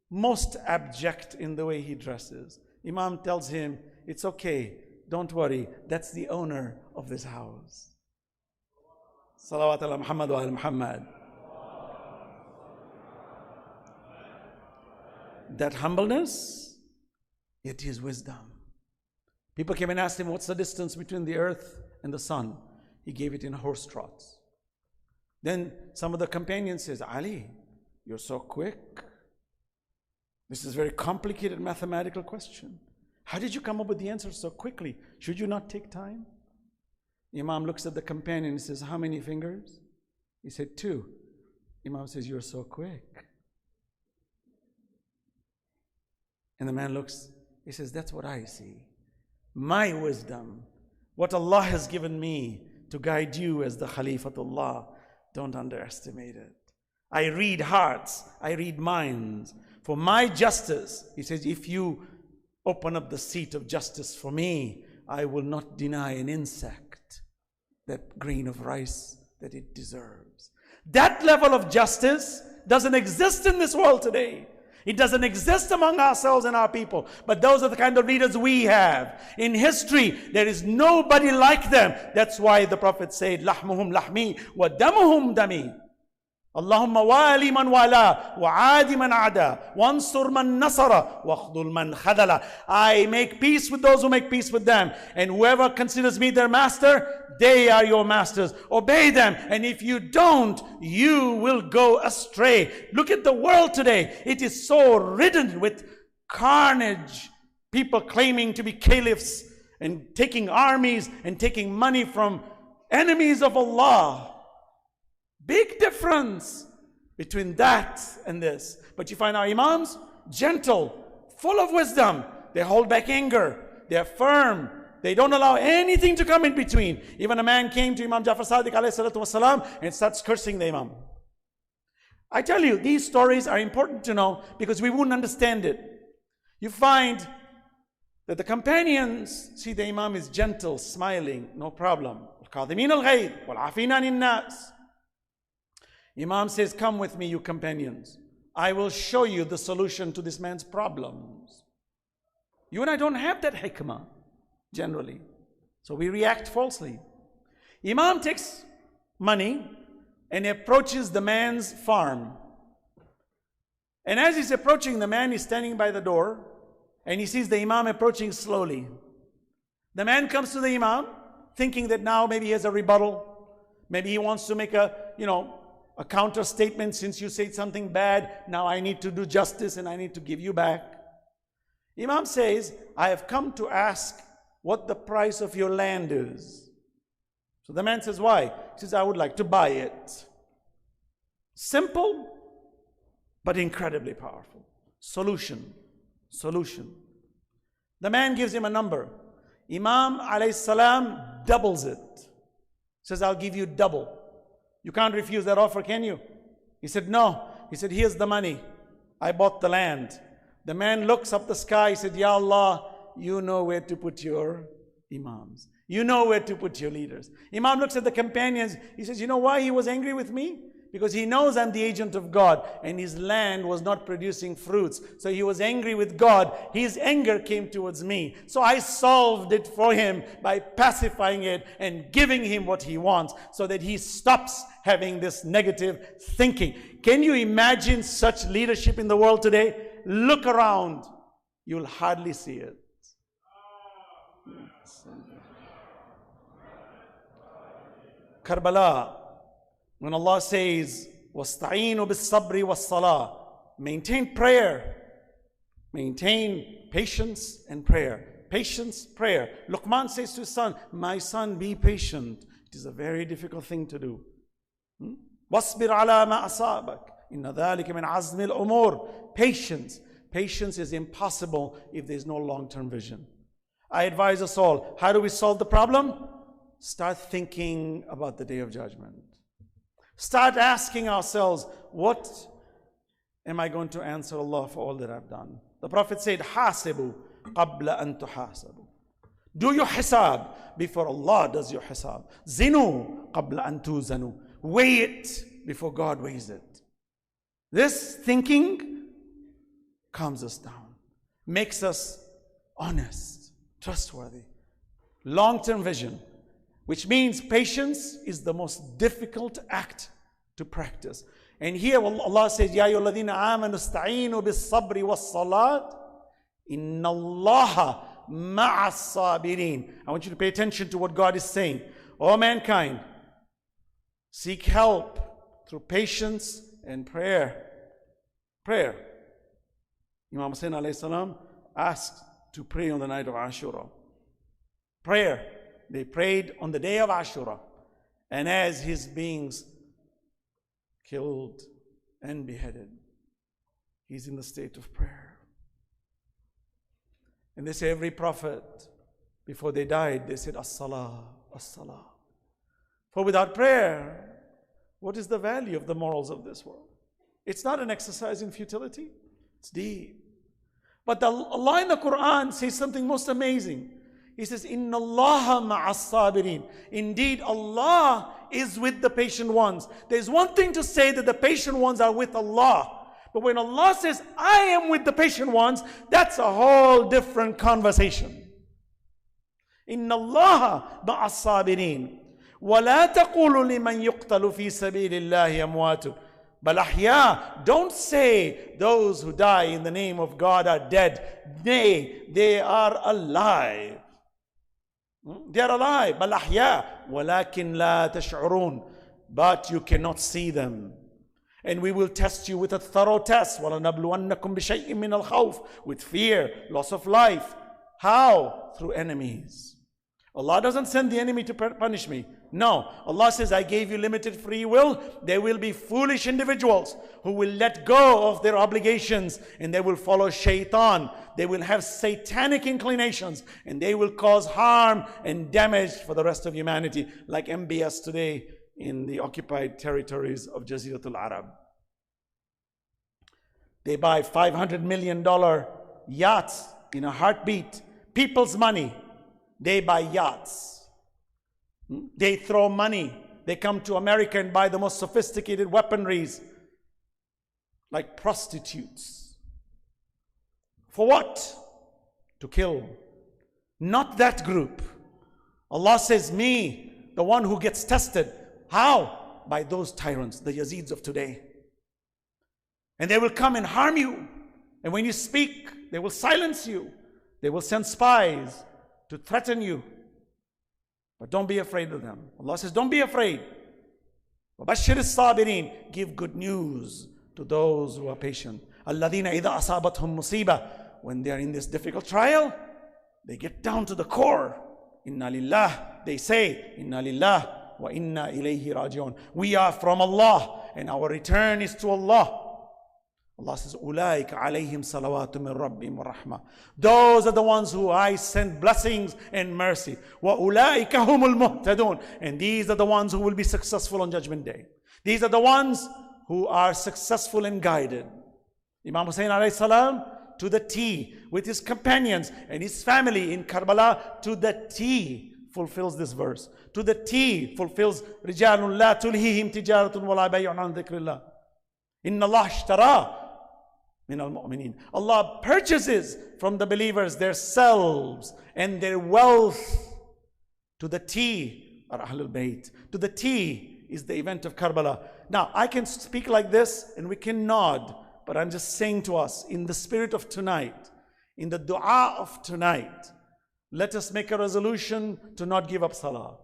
most abject in the way he dresses. Imam tells him, it's okay, don't worry, that's the owner of this house. Salawat ala Muhammad wa ala Muhammad. That humbleness, yet his wisdom. People came and asked him, what's the distance between the earth and the sun? He gave it in horse trots. Then some of the companions says, Ali, you're so quick. This is a very complicated mathematical question. How did you come up with the answer so quickly? Should you not take time? Imam looks at the companion and says, how many fingers? He said, 2. Imam says, you're so quick. And the man looks, he says, that's what I see. My wisdom, what Allah has given me to guide you as the Khalifatullah, don't underestimate it. I read hearts, I read minds. For my justice, he says, if you open up the seat of justice for me, I will not deny an insect that grain of rice that it deserves. That level of justice doesn't exist in this world today. It doesn't exist among ourselves and our people. But those are the kind of leaders we have. In history, there is nobody like them. That's why the Prophet said, لَحْمُهُمْ لَحْمِي وَدَمُهُمْ دَمِي. اللهم والي من والاه وعاد من عدا وانصر من نصر واخذل من خذل. I make peace with those who make peace with them, and whoever considers me their master, they are your masters. Obey them, and if you don't, you will go astray. Look at the world today. It is so ridden with carnage. People claiming to be caliphs and taking armies and taking money from enemies of Allah. Big difference between that and this. But you find our imams gentle, full of wisdom. They hold back anger. They are firm. They don't allow anything to come in between. Even a man came to Imam Jafar Sadiq ﷺ and starts cursing the imam. I tell you, these stories are important to know because we wouldn't understand it. You find that the companions see the imam is gentle, smiling, no problem. الْقَاضِمِينَ الْغَيْظِ وَالْعَافِينَ عَنِ النَّاسِ. Imam says, come with me, you companions. I will show you the solution to this man's problems. You and I don't have that hikmah, generally. So we react falsely. Imam takes money and approaches the man's farm. And as he's approaching, the man is standing by the door and he sees the imam approaching slowly. The man comes to the imam thinking that now maybe he has a rebuttal. Maybe he wants to make a counter statement. Since you said something bad, now I need to do justice and I need to give you back. Imam says, I have come to ask what the price of your land is. So the man says, why? He says, I would like to buy it. Simple, but incredibly powerful. Solution. The man gives him a number. Imam alayhi salam doubles it. Says, I'll give you double. You can't refuse that offer, can you? He said, no. He said, here's the money. I bought the land. The man looks up the sky. He said, Ya Allah, you know where to put your imams. You know where to put your leaders. Imam looks at the companions. He says, you know why he was angry with me? Because he knows I'm the agent of God and his land was not producing fruits. So he was angry with God. His anger came towards me. So I solved it for him by pacifying it and giving him what he wants so that he stops having this negative thinking. Can you imagine such leadership in the world today? Look around. You'll hardly see it. Karbala. When Allah says, وَاسْتَعِينُوا بِالصَّبْرِ وَالصَّلَاةِ, maintain prayer, maintain patience and prayer. Patience, prayer. Luqman says to his son, my son, be patient. It is a very difficult thing to do. وَاصْبِرْ عَلَى مَا أَصَابَكَ إِنَّ ذَلِكَ مِنْ عَزْمِ الْأُمُورِ. Patience. Patience is impossible if there is no long-term vision. I advise us all, how do we solve the problem? Start thinking about the Day of Judgment. Start asking ourselves, what am I going to answer Allah for all that I've done? The Prophet said, حَاسِبُوا قَبْلَ أَن تُحَاسَبُوا. Do your hisab before Allah does your hisab. زِنُوا قَبْلَ أَن تُوزَنُوا. Weigh it before God weighs it. This thinking calms us down, makes us honest, trustworthy. Long-term vision. Which means patience is the most difficult act to practice. And here Allah says, Ya ayyuhalladhina amanu ista'inu bis-sabri was-salat inna Allaha ma'as sabirin. I want you to pay attention to what God is saying. O mankind, seek help through patience and prayer. Prayer. Imam Hasnain alayhi salam asked to pray on the night of Ashura. Prayer. They prayed on the day of Ashura. And as his beings killed and beheaded, he's in the state of prayer. And they say every prophet, before they died, they said, As-salah, As-salah. For without prayer, what is the value of the morals of this world? It's not an exercise in futility. It's deep. But Allah in the Quran says something most amazing. He says, Inna Allaha ma'as sabirin. Indeed, Allah is with the patient ones. There's one thing to say that the patient ones are with Allah. But when Allah says, I am with the patient ones, that's a whole different conversation. Inna Allaha ma'as sabirin. وَلَا تَقُولُوا لِمَنْ يُقْتَلُ فِي سَبِيلِ اللَّهِ أَمْوَاتٌ بَلْ أَحْيَاءٌ. Don't say those who die in the name of God are dead. Nay, they are alive. They are alive. بَلْ أَحْيَاءٌ وَلَكِنْ لَا تَشْعُرُونَ. But you cannot see them. And we will test you with a thorough test. وَلَنَبْلُوَنَّكُمْ بِشَيْءٍ مِّنَ الْخَوْفِ. With fear, loss of life. How? Through enemies. Allah doesn't send the enemy to punish me. No. Allah says, I gave you limited free will. There will be foolish individuals who will let go of their obligations and they will follow shaitan. They will have satanic inclinations and they will cause harm and damage for the rest of humanity, like MBS today in the occupied territories of Jaziratul Arab. They buy $500 million yachts in a heartbeat. People's money. They buy yachts. They throw money. They come to America and buy the most sophisticated weaponries, like prostitutes. For what? To kill. Not that group. Allah says, me, the one who gets tested. How? By those tyrants, the Yazids of today. And they will come and harm you. And when you speak, they will silence you. They will send spies to threaten you. But don't be afraid of them. Allah says, don't be afraid. وَبَشِّرِ الصَّابِرِينَ. Give good news to those who are patient. الَّذِينَ إِذَا أَصَابَتْهُمْ مُصِيبَةٌ. When they are in this difficult trial, they get down to the core. Inna lillah. They say, Inna lillah wa inna ilayhi raji'un. We are from Allah and our return is to Allah. Allah says, أُولَٰئِكَ عَلَيْهِمْ صَلَوَاتٌ مِّن رَبِّهِمْ وَرَحْمَةٌ. Those are the ones who I send blessings and mercy. وَأُولَٰئِكَ هُمُ الْمُهْتَدُونَ. And these are the ones who will be successful on Judgment Day. These are the ones who are successful and guided. Imam Hasnain alayhi salam, to the T, with his companions and his family in Karbala, to the T, fulfills this verse. To the T, fulfills رِجَالٌ لَا تُلْهِهِمْ تِجَارَةٌ وَلَا بَيْعٌ عَنْ ذِكْرِ اللَّهِ. إِنَّ اللَّهَ اشْتَرَىٰ مِنَ الْمُؤْمِنِينَ. Allah purchases from the believers their selves and their wealth. To the T are Ahlul Bayt. To the T is the event of Karbala. Now, I can speak like this and we can nod, but I'm just saying to us, in the spirit of tonight, in the dua of tonight, let us make a resolution to not give up salah.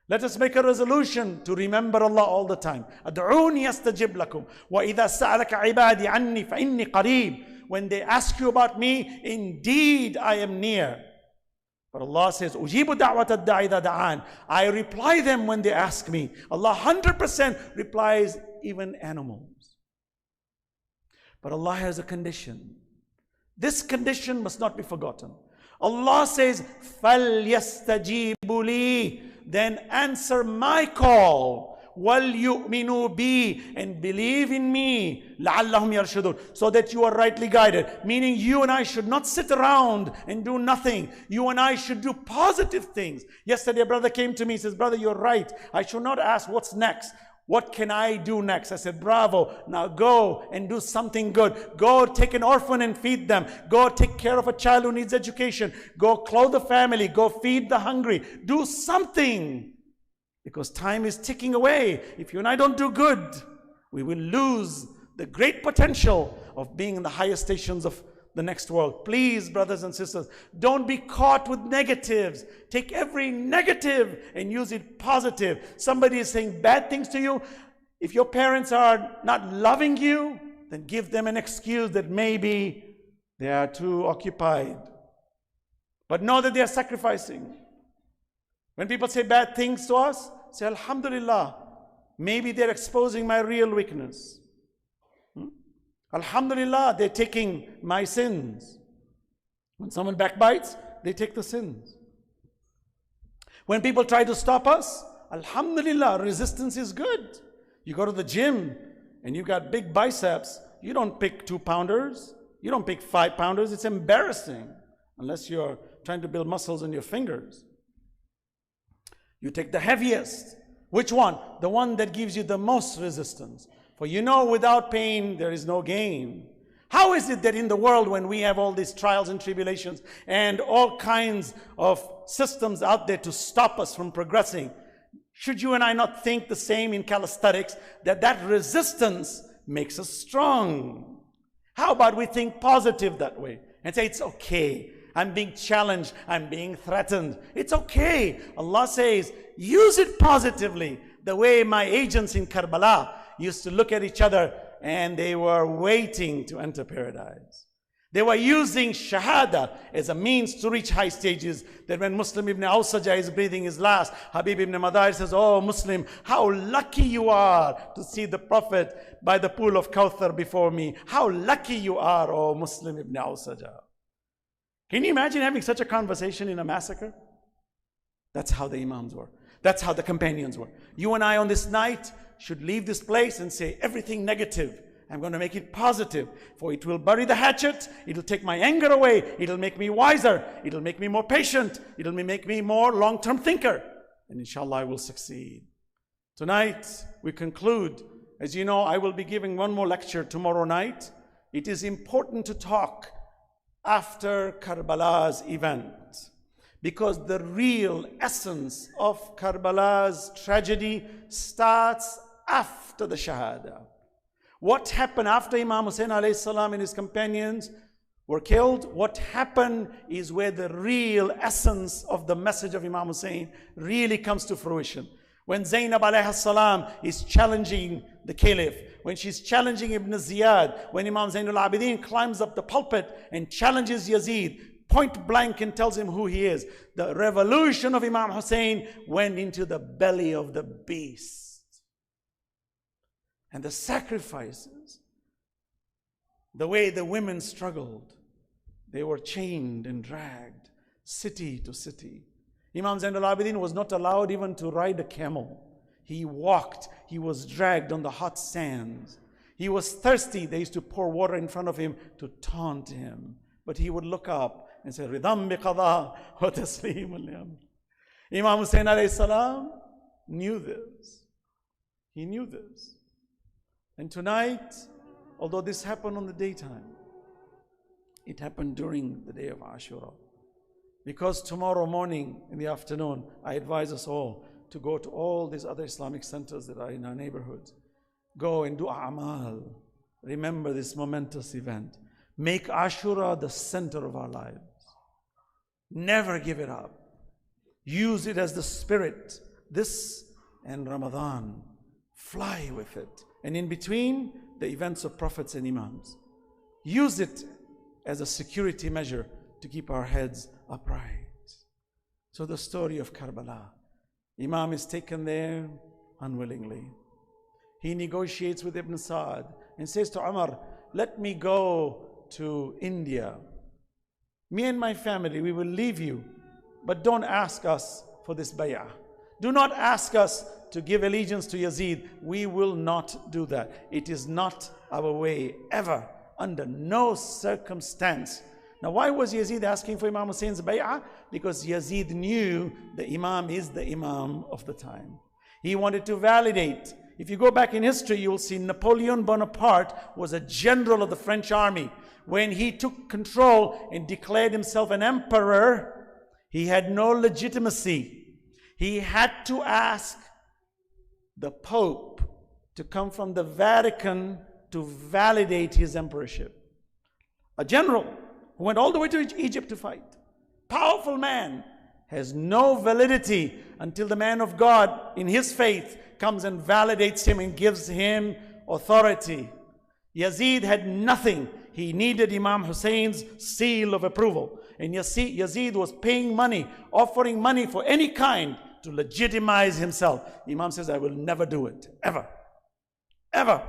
Let us make a resolution to remember Allah all the time. أَدْعُونِي أَسْتَجِبْ لَكُمْ وَإِذَا سَأَلَكَ عِبَادِي عَنِّي فَإِنِّي قَرِيبٌ. When they ask you about me, indeed I am near. But Allah says, أُجِيبُ دَعْوَةَ الدَّاعِ إِذَا دَعَانِ. I reply them when they ask me. Allah 100% replies even animals. But Allah has a condition. This condition must not be forgotten. Allah says, فَلْيَسْتَجِيبُوا لِي. Then answer my call. وَلْيُؤْمِنُوا بِي. And believe in me. لَعَلَّهُمْ يَرْشُدُونَ. So that you are rightly guided. Meaning you and I should not sit around and do nothing. You and I should do positive things. Yesterday a brother came to me, he says, brother, you're right. I should not ask what's next. What can I do next? I said, bravo. Now go and do something good. Go take an orphan and feed them. Go take care of a child who needs education. Go clothe the family. Go feed the hungry. Do something. Because time is ticking away. If you and I don't do good, we will lose the great potential of being in the highest stations of the next world. Please, brothers and sisters, don't be caught with negatives. Take every negative and use it positive. Somebody is saying bad things to you. If your parents are not loving you, then give them an excuse that maybe they are too occupied. But know that they are sacrificing. When people say bad things to us, say, Alhamdulillah, maybe they're exposing my real weakness. Alhamdulillah, they're taking my sins. When someone backbites, they take the sins. When people try to stop us, Alhamdulillah, resistance is good. You go to the gym and you got big biceps, you don't pick 2-pounders, you don't pick 5-pounders. It's embarrassing unless you're trying to build muscles in your fingers. You take the heaviest. Which one? The one that gives you the most resistance. For you know, without pain, there is no gain. How is it that in the world, when we have all these trials and tribulations and all kinds of systems out there to stop us from progressing, should you and I not think the same in calisthenics, that resistance makes us strong? How about we think positive that way and say, it's okay. I'm being challenged. I'm being threatened. It's okay. Allah says, use it positively. The way my agents in Karbala used to look at each other and they were waiting to enter paradise. They were using shahada as a means to reach high stages, that when Muslim ibn Awsaja is breathing his last, Habib ibn Madahir says, oh Muslim, how lucky you are to see the Prophet by the pool of Kawthar before me. How lucky you are, oh Muslim ibn Awsaja. Can you imagine having such a conversation in a massacre? That's how the Imams were. That's how the companions were. You and I on this night should leave this place and say everything negative, I'm going to make it positive, for it will bury the hatchet, it'll take my anger away, it'll make me wiser, it'll make me more patient, it'll make me more long-term thinker, and inshallah I will succeed. Tonight we conclude. As you know, I will be giving one more lecture tomorrow night. It is important to talk after Karbala's event, because the real essence of Karbala's tragedy starts after the Shahada. What happened after Imam Hussain alayhi salam and his companions were killed? What happened is where the real essence of the message of Imam Hussain really comes to fruition. When Zainab alayhi salam is challenging the caliph, when she's challenging Ibn Ziyad, when Imam Zainul Abidin climbs up the pulpit and challenges Yazid, point blank, and tells him who he is. The revolution of Imam Hussain went into the belly of the beast. And the sacrifices, the way the women struggled, they were chained and dragged city to city. Imam Zainul Abidin was not allowed even to ride a camel. He walked, he was dragged on the hot sands. He was thirsty, they used to pour water in front of him to taunt him. But he would look up and say, Ridam biqada wa taslim al-yam. Imam Hussain alayhi salam knew this. He knew this. And tonight, although this happened on the daytime, it happened during the day of Ashura. Because tomorrow morning in the afternoon, I advise us all to go to all these other Islamic centers that are in our neighborhoods. Go and do a'mal. Remember this momentous event. Make Ashura the center of our lives. Never give it up. Use it as the spirit. This and Ramadan. Fly with it. And in between, the events of prophets and imams. Use it as a security measure to keep our heads upright. So the story of Karbala. Imam is taken there unwillingly. He negotiates with Ibn Sa'd and says to Umar, let me go to India. Me and my family, we will leave you, but don't ask us for this bay'ah. Do not ask us to give allegiance to Yazid. We will not do that. It is not our way, ever, under no circumstance. Now, why was Yazid asking for Imam Hussein's bay'ah? Because Yazid knew the Imam is the Imam of the time. He wanted to validate. If you go back in history, you will see Napoleon Bonaparte was a general of the French army. When he took control and declared himself an emperor, he had no legitimacy. He had to ask the Pope to come from the Vatican to validate his emperorship. a general who went all the way to Egypt to fight. Powerful man, has no validity until the man of God in his faith comes and validates him and gives him authority. Yazid had nothing. He needed Imam Hussein's seal of approval. And Yazid was paying money, offering money for any kind to legitimize himself. Imam says, I will never do it, ever, ever.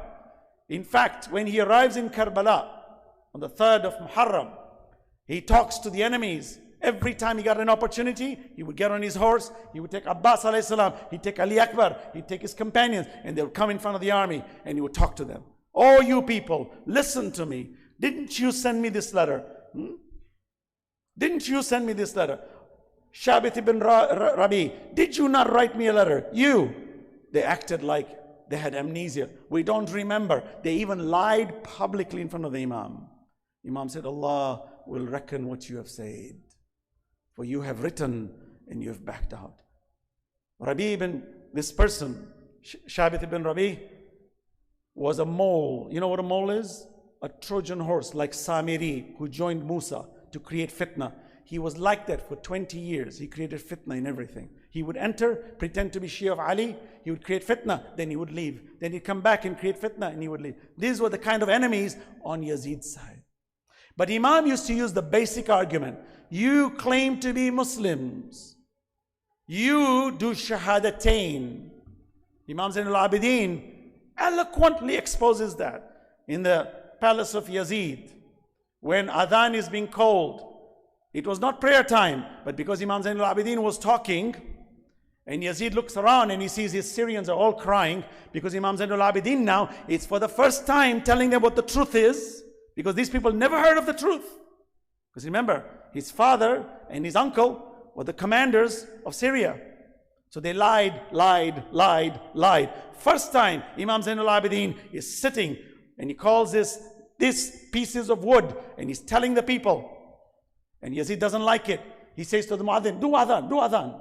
In fact, when he arrives in Karbala on the 3rd of Muharram, he talks to the enemies. Every time he got an opportunity, he would get on his horse, he would take Abbas alayhi salam, he'd take Ali Akbar, he'd take his companions, and they would come in front of the army, and he would talk to them. Oh, you people, listen to me. Didn't you send me this letter? Didn't you send me this letter? Shabit ibn Rabi, did you not write me a letter? You. They acted like they had amnesia. We don't remember. They even lied publicly in front of the Imam. Imam said, Allah will reckon what you have said. For you have written and you have backed out. Rabi ibn, this person, Shabit ibn Rabi, was a mole. You know what a mole is? A Trojan horse like Samiri, who joined Musa to create fitna. He was like that for 20 years. He created fitna in everything. He would enter, pretend to be Shia of Ali, he would create fitna, then he would leave. Then he'd come back and create fitna and he would leave. These were the kind of enemies on Yazid's side. But Imam used to use the basic argument. You claim to be Muslims. You do Shahadatain. Imam Zainul Abidin eloquently exposes that in the palace of Yazid. When Adhan is being called, it was not prayer time, but because Imam Zainul Abidin was talking, and Yazid looks around and he sees his Syrians are all crying, because Imam Zainul Abidin now, it's for the first time telling them what the truth is, because these people never heard of the truth. Because remember, his father and his uncle were the commanders of Syria. So they lied. First time Imam Zainul Abidin is sitting and he calls these pieces of wood and he's telling the people. And Yazid doesn't like it. He says to the muadhin, do adhan.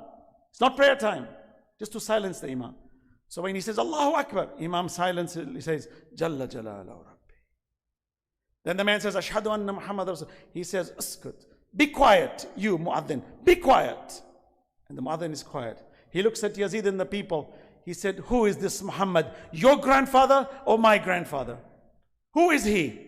It's not prayer time. Just to silence the Imam. So when he says, Allahu Akbar, Imam silences, he says, Jalla Jalalahu Rabbi. Then the man says, Ashhadu anna Muhammad Rasul. He says, Uskut. Be quiet, you muadhin. Be quiet. And the muadhin is quiet. He looks at Yazid and the people. He said, who is this Muhammad? Your grandfather or my grandfather? Who is he?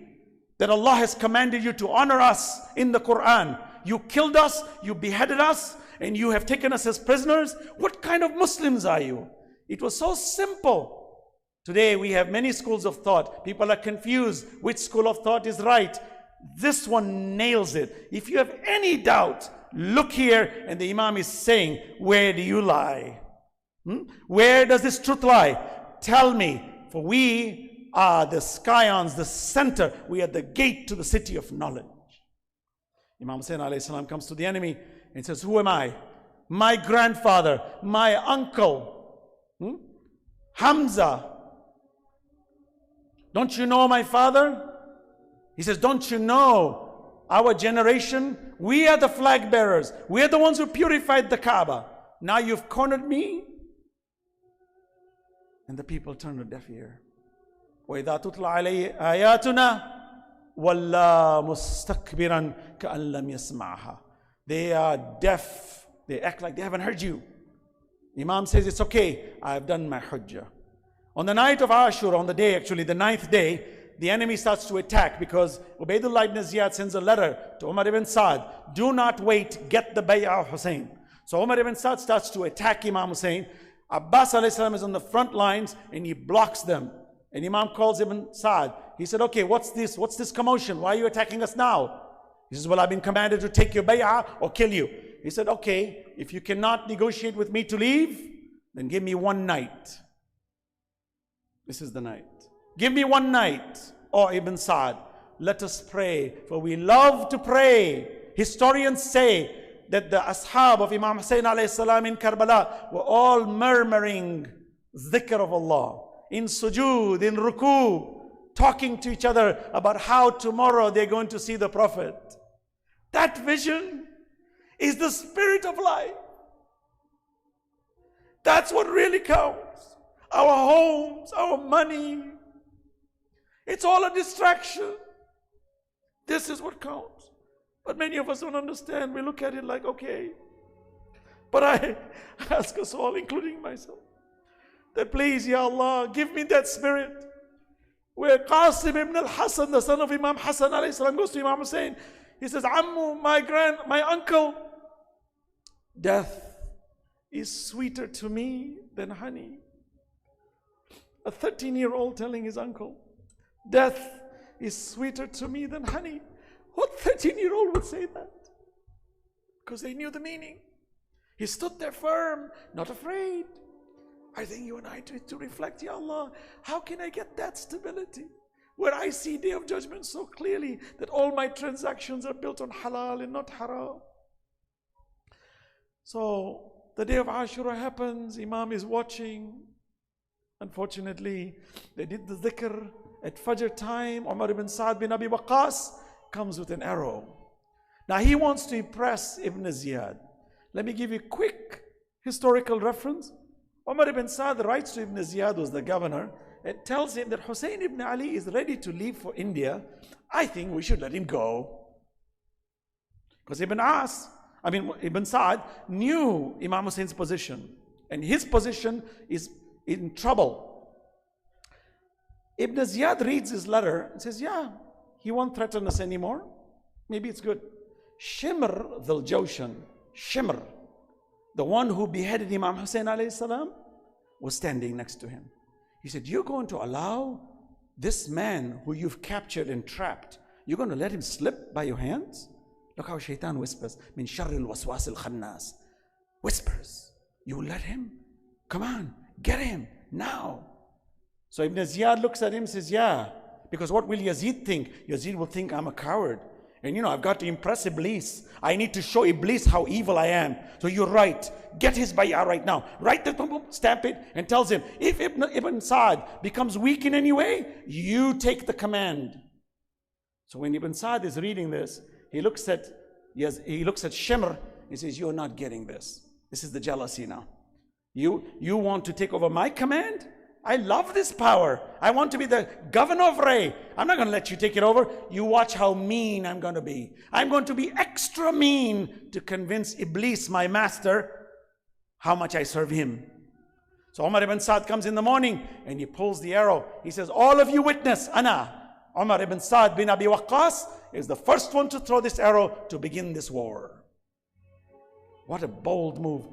That Allah has commanded you to honor us in the Quran. You killed us, you beheaded us, and you have taken us as prisoners. What kind of Muslims are you? It was so simple. Today we have many schools of thought. People are confused which school of thought is right. This one nails it. If you have any doubt, look here, and the Imam is saying, where do you lie? Where does this truth lie? Tell me, for we are the scions, the center. We are the gate to the city of knowledge. Imam Hussain alayhi salam comes to the enemy and says, who am I? My grandfather, my uncle, Hamza. Don't you know my father? He says, don't you know our generation? We are the flag bearers. We are the ones who purified the Kaaba. Now you've cornered me? And the people turned a deaf ear. وَإِذَا تُتْلَى عَلَيْهِ آيَاتُنَا وَاللَّا مُسْتَكْبِرًا كَأَن لَمْ يَسْمَعْهَا. They are deaf. They act like they haven't heard you. Imam says, it's okay. I have done my hujjah. On the night of Ashura, on the day actually, the 9th day, the enemy starts to attack because Ubaidullah ibn Ziyad sends a letter to Umar ibn Saad. Do not wait, get the bay'ah of Hussein. So Umar ibn Saad starts to attack Imam Hussein. Abbas alayhi salam is on the front lines and he blocks them. And Imam calls Ibn Saad. He said, okay, what's this? What's this commotion? Why are you attacking us now? He says, well, I've been commanded to take your bay'ah or kill you. He said, okay, if you cannot negotiate with me to leave, then give me one night. This is the night. Give me one night, O Ibn Saad. Let us pray, for we love to pray. Historians say that the ashab of Imam Hussain alayhi salam in Karbala were all murmuring dhikr of Allah, in sujood, in ruku, talking to each other about how tomorrow they're going to see the Prophet. That vision is the spirit of life. That's what really counts. Our homes, our money, it's all a distraction. This is what counts. But many of us don't understand. We look at it like, okay. But I ask us all, including myself, that please, Ya Allah, give me that spirit where Qasim ibn al-Hasan, the son of Imam Hassan alayhi salam, goes to Imam Hussein. He says, Ammu, my uncle, death is sweeter to me than honey. A 13-year-old telling his uncle, death is sweeter to me than honey. What 13-year-old would say that? Because they knew the meaning. He stood there firm, not afraid. I think you and I need to reflect, Ya Allah, how can I get that stability? Where I see Day of Judgment so clearly that all my transactions are built on halal and not haram. So the day of Ashura happens, Imam is watching. Unfortunately, they did the dhikr at Fajr time. Umar ibn Sa'd bin Abi Waqqas comes with an arrow. Now he wants to impress Ibn Ziyad. Let me give you a quick historical reference. Umar ibn Sa'd writes to Ibn Ziyad, who's the governor, and tells him that Hussein ibn Ali is ready to leave for India. I think we should let him go. Because Ibn Sa'd knew Imam Hussein's position, and his position is in trouble. Ibn Ziyad reads his letter and says, yeah, he won't threaten us anymore. Maybe it's good. Shimr dhul Jawshan, Shimr, the one who beheaded Imam Hussein alayhi salam, was standing next to him. He said, you're going to allow this man who you've captured and trapped, you're going to let him slip by your hands? Look how shaitan whispers, min sharril waswasil khannas. Whispers, you will let him? Come on, get him now. So Ibn Ziyad looks at him and says, yeah, because what will Yazid think? Yazid will think I'm a coward. And you know, I've got to impress Iblis. I need to show Iblis how evil I am. So you're right. Get his bay'ah right now. Write the boom, stamp it, and tells him, if Ibn Sa'd becomes weak in any way, you take the command. So when Ibn Sa'd is reading this, he looks at Shimr. He says, you're not getting this. This is the jealousy now. You want to take over my command? I love this power. I want to be the governor of Ray. I'm not going to let you take it over. You watch how mean I'm going to be. I'm going to be extra mean to convince Iblis, my master, how much I serve him. So Umar ibn Sa'd comes in the morning and he pulls the arrow. He says, all of you witness, Ana. Umar ibn Sa'd bin Abi Waqqas is the first one to throw this arrow to begin this war. What a bold move.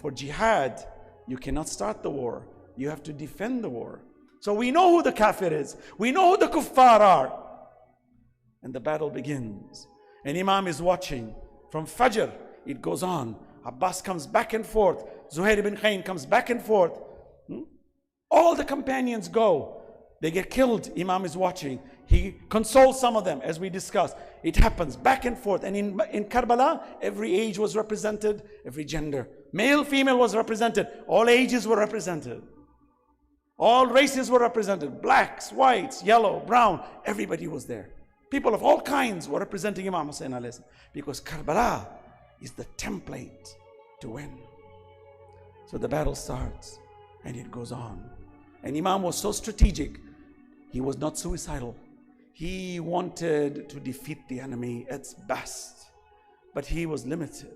For jihad, you cannot start the war. You have to defend the war. So we know who the kafir is. We know who the kuffar are. And the battle begins. And Imam is watching. From Fajr, it goes on. Abbas comes back and forth. Zuhair ibn Khayn comes back and forth. All the companions go. They get killed. Imam is watching. He consoles some of them, as we discussed. It happens back and forth. And in Karbala, every age was represented, every gender. Male, female was represented. All ages were represented. All races were represented. Blacks, whites, yellow, brown. Everybody was there. People of all kinds were representing Imam Hussein alayhi salam, because Karbala is the template to win. So the battle starts and it goes on. And Imam was so strategic. He was not suicidal. He wanted to defeat the enemy at its best. But he was limited.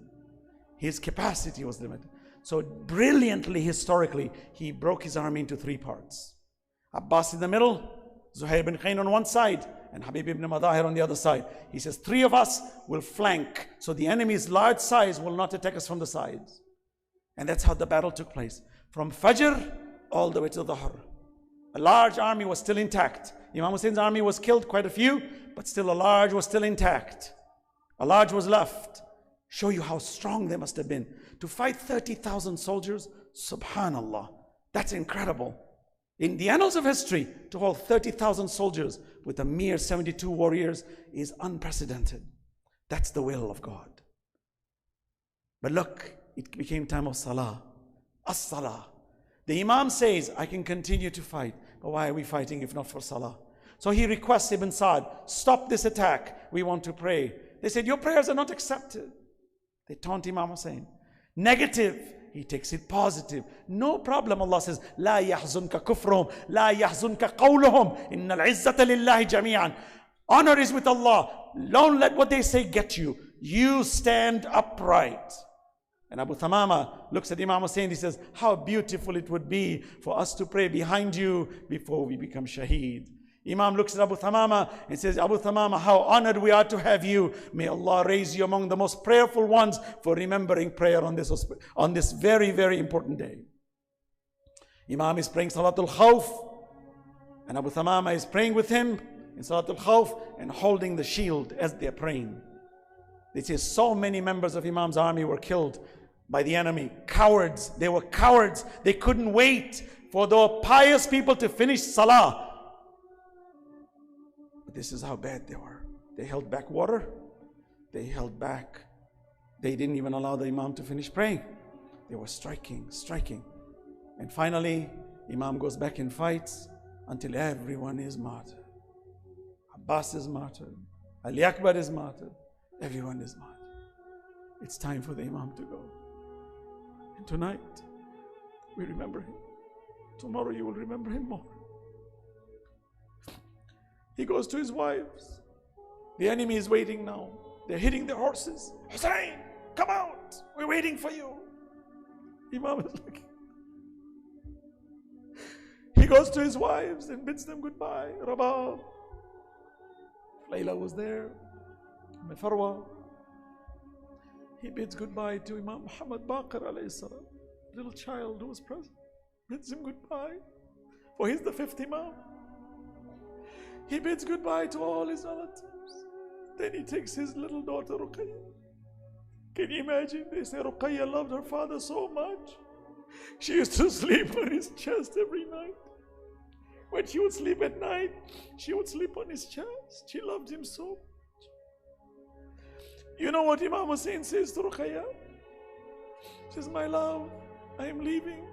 His capacity was limited. So brilliantly, historically, he broke his army into three parts. Abbas in the middle, Zuhair ibn Khayn on one side, and Habib ibn Madahir on the other side. He says, three of us will flank, so the enemy's large size will not attack us from the sides. And that's how the battle took place. From Fajr all the way to Dhuhr. A large army was still intact. Imam Hussein's army was killed, quite a few, but still a large was still intact. A large was left. Show you how strong they must have been. To fight 30,000 soldiers, subhanallah, that's incredible. In the annals of history, to hold 30,000 soldiers with a mere 72 warriors is unprecedented. That's the will of God. But look, it became time of salah. As-salah. The Imam says, I can continue to fight. But why are we fighting if not for salah? So he requests Ibn Sa'd, stop this attack. We want to pray. They said, your prayers are not accepted. They taunt Imam Hussein. Negative. He takes it positive. No problem. Allah says, لا يحزنك كفرهم لا يحزنك قولهم إن العزة لله جميعا. Honor is with Allah. Don't let what they say get you. You stand upright. And Abu Thamama looks at Imam Hussein. He says, how beautiful it would be for us to pray behind you before we become shaheed. Imam looks at Abu Thamama and says, Abu Thamama, how honored we are to have you. May Allah raise you among the most prayerful ones for remembering prayer on this very, very important day. Imam is praying Salatul Khawf, and Abu Thamama is praying with him in Salatul Khawf and holding the shield as they're praying. They say so many members of Imam's army were killed by the enemy. Cowards. They were cowards. They couldn't wait for the pious people to finish Salah. But this is how bad they were. They held back water. They held back. They didn't even allow the Imam to finish praying. They were striking. And finally, Imam goes back and fights until everyone is martyred. Abbas is martyred. Ali Akbar is martyred. Everyone is martyred. It's time for the Imam to go. And tonight, we remember him. Tomorrow you will remember him more. He goes to his wives. The enemy is waiting now. They're hitting their horses. Hussein, come out. We're waiting for you. Imam is looking. He goes to his wives and bids them goodbye. Rajab. Layla was there. Farwa. He bids goodbye to Imam Muhammad Baqir alayhi salam. Little child who was present. Bids him goodbye. For he's the fifth Imam. He bids goodbye to all his relatives. Then he takes his little daughter Ruqayya. Can you imagine? They say Ruqayya loved her father so much. She used to sleep on his chest every night. When she would sleep at night, she would sleep on his chest. She loved him so much. You know what Imam Hussein says to Ruqayya? He says, my love, I am leaving.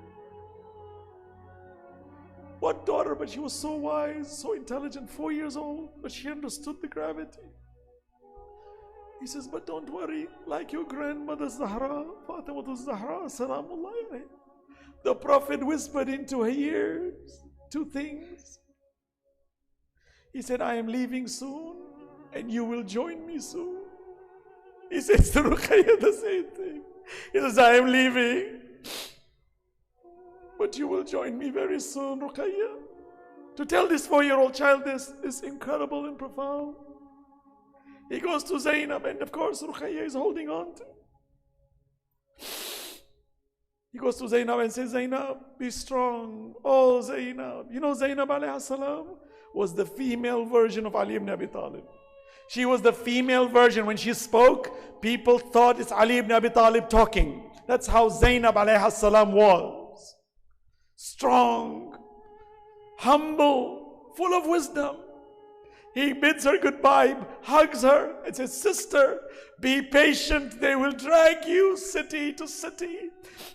What daughter, but she was so wise, so intelligent, 4 years old, but she understood the gravity. He says, but don't worry, like your grandmother Zahra, Fatimah Zahra, Salamullahi alayha. The Prophet whispered into her ears 2 things. He said, I am leaving soon, and you will join me soon. He says to Ruqayya the same thing. He says, I am leaving, but you will join me very soon, Ruqayya. To tell this 4-year-old child this is incredible and profound. He goes to Zainab, and of course Ruqayya is holding on to. He goes to Zainab and says, Zainab, be strong. Oh, Zainab. You know, Zainab alayhi salam was the female version of Ali ibn Abi Talib. She was the female version. When she spoke, people thought it's Ali ibn Abi Talib talking. That's how Zainab alayhi salam was. Strong, humble, full of wisdom. He bids her goodbye, hugs her, and says, sister, be patient. They will drag you city to city.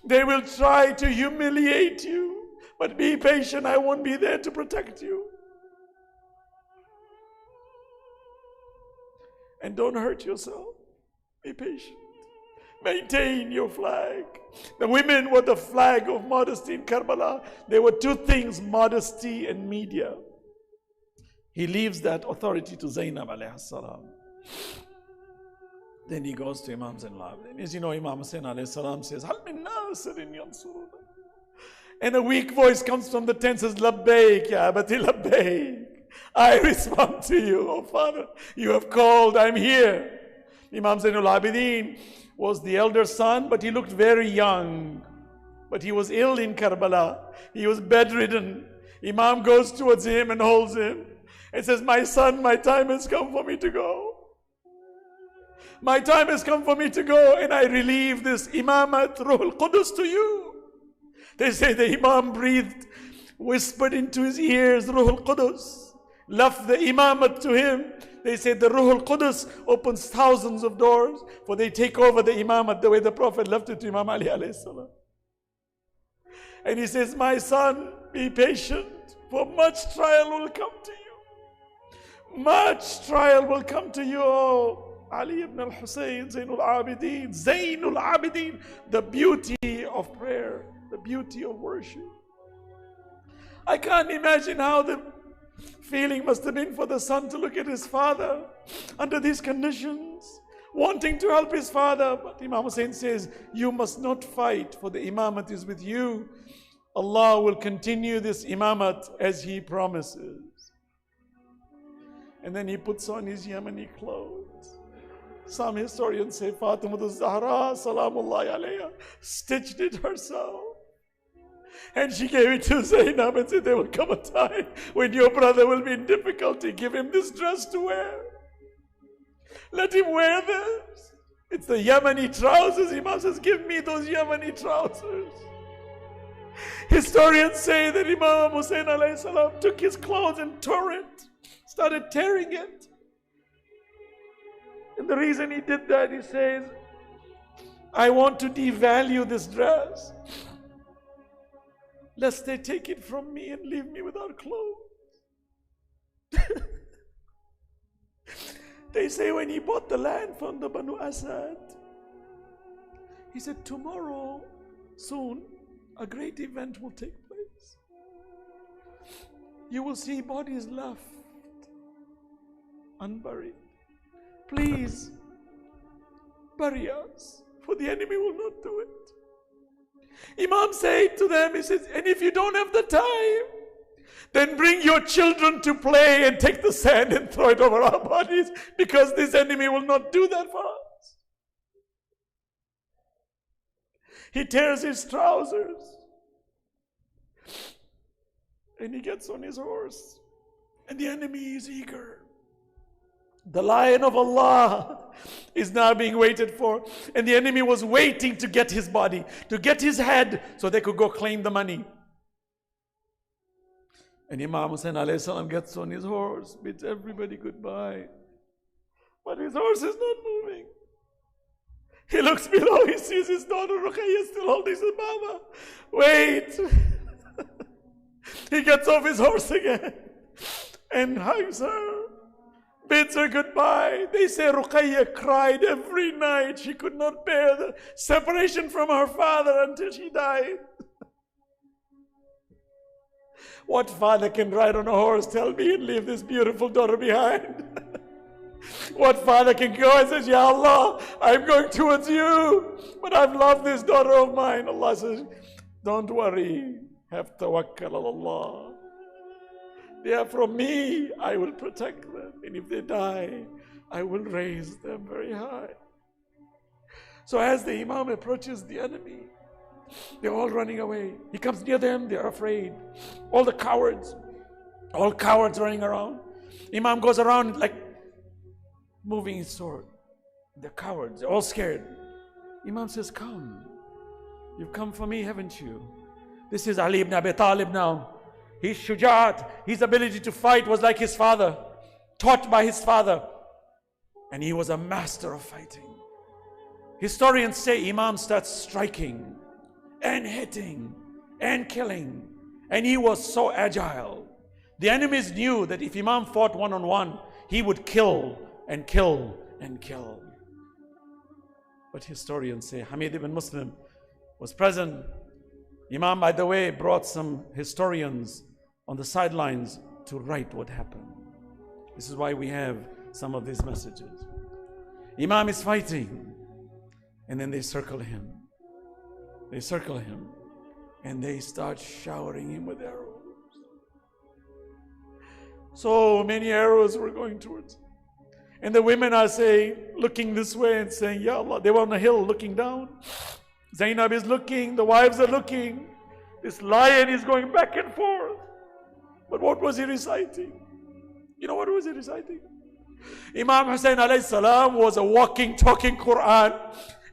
They will try to humiliate you. But be patient. I won't be there to protect you. And don't hurt yourself. Be patient. Maintain your flag. The women were the flag of modesty in Karbala. There were 2 things, modesty and media. He leaves that authority to Zainab alayhi salam. Then he goes to Imam Zainul Abidin. As you know, Imam Hussein alayhi salam says, Hal min nasirin yansuruna. And a weak voice comes from the tent, says, Labbaik ya abati labbaik. I respond to you, oh Father, you have called, I'm here. Imam Zainul Abidin was the elder son, but he looked very young. But he was ill in Karbala. He was bedridden. Imam goes towards him and holds him and says, my son, my time has come for me to go. My time has come for me to go, and I relieve this Imamat Ruhul Qudus to you. They say the Imam breathed, whispered into his ears, Ruhul Qudus, left the Imamat to him. They say the Ruhul Qudus opens thousands of doors, for they take over the Imamat the way the Prophet left it to Imam Ali alayhi salam. And he says, my son, be patient, for much trial will come to you. Much trial will come to you, oh Ali ibn al-Hussein, Zainul Abidin, Zainul Abidin, the beauty of prayer, the beauty of worship. I can't imagine how the feeling must have been for the son to look at his father under these conditions, wanting to help his father. But Imam Hussein says, you must not fight, for the imamat is with you. Allah will continue this imamat as He promises. And then he puts on his Yemeni clothes. Some historians say Fatima al-Zahra, salamullahi alayha, stitched it herself. And she gave it to Zainab and said, there will come a time when your brother will be in difficulty. Give him this dress to wear. Let him wear this. It's the Yemeni trousers. Imam says, give me those Yemeni trousers. Historians say that Imam Hussein alayhi salam took his clothes and tore it, started tearing it. And the reason he did that, he says, I want to devalue this dress, lest they take it from me and leave me without clothes. They say when he bought the land from the Banu Asad, he said, tomorrow, soon, a great event will take place. You will see bodies left unburied. Please, bury us, for the enemy will not do it. Imam said to them, he says, and if you don't have the time, then bring your children to play and take the sand and throw it over our bodies, because this enemy will not do that for us. He tears his trousers and he gets on his horse, and the enemy is eager. The lion of Allah is now being waited for, and the enemy was waiting to get his body, to get his head, so they could go claim the money. And Imam Hussein alayhi salam gets on his horse, bids everybody goodbye, but his horse is not moving. He looks below, he sees his daughter Ruqayya still holding his mama. Wait! He gets off his horse again and hugs her, bids her goodbye. They say Ruqayya cried every night. She could not bear the separation from her father until she died. What father can ride on a horse, tell me, and leave this beautiful daughter behind? What father can go and say, Ya Allah, I'm going towards you, but I've loved this daughter of mine. Allah says, don't worry, have tawakkal ala Allah. They are from me, I will protect them. And if they die, I will raise them very high. So as the Imam approaches the enemy, they're all running away. He comes near them, they're afraid. All cowards running around. Imam goes around like moving his sword. They're cowards, they're all scared. Imam says, come. You've come for me, haven't you? This is Ali ibn Abi Talib now. His shuja'at, his ability to fight was like his father, taught by his father. And he was a master of fighting. Historians say Imam starts striking and hitting and killing. And he was so agile. The enemies knew that if Imam fought one-on-one, he would kill and kill and kill. But historians say Hamid ibn Muslim was present. Imam, by the way, brought some historians on the sidelines to write what happened. This is why we have some of these messages. Imam is fighting, and then they circle him. They circle him, and they start showering him with arrows. So many arrows were going towards him. And the women are saying, looking this way and saying, Ya Allah, they were on a hill looking down. Zainab is looking, the wives are looking. This lion is going back and forth. But what was he reciting? You know what was he reciting? Imam Hussein alayhi salam was a walking, talking Quran.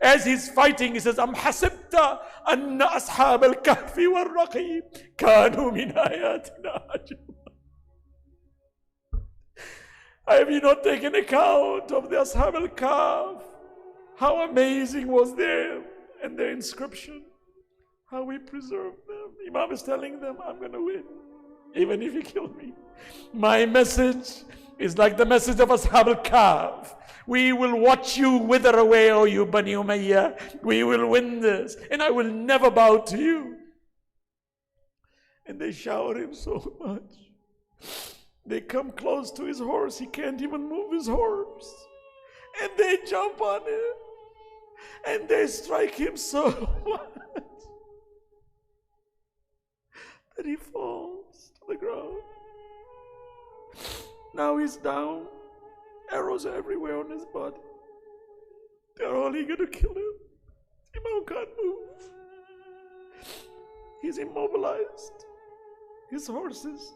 As he's fighting, he says, Am hasibta anna ashab al-kahfi wal-raqib kanu min ayatina ajab. Have you not taken account of the ashab al-kahf? How amazing was them and their inscription. How we preserved them. Imam is telling them, I'm going to win, even if you kill me. My message is like the message of Ashab al-Kahf. We will watch you wither away, O you Bani Umayyah. We will win this, and I will never bow to you. And they showered him so much They come close to his horse. He can't even move his horse. And they jump on him. And they strike him so much that he falls to the ground. Now he's down. Arrows are everywhere on his body. They're only going to kill him. Imam can't move. He's immobilized. His horse is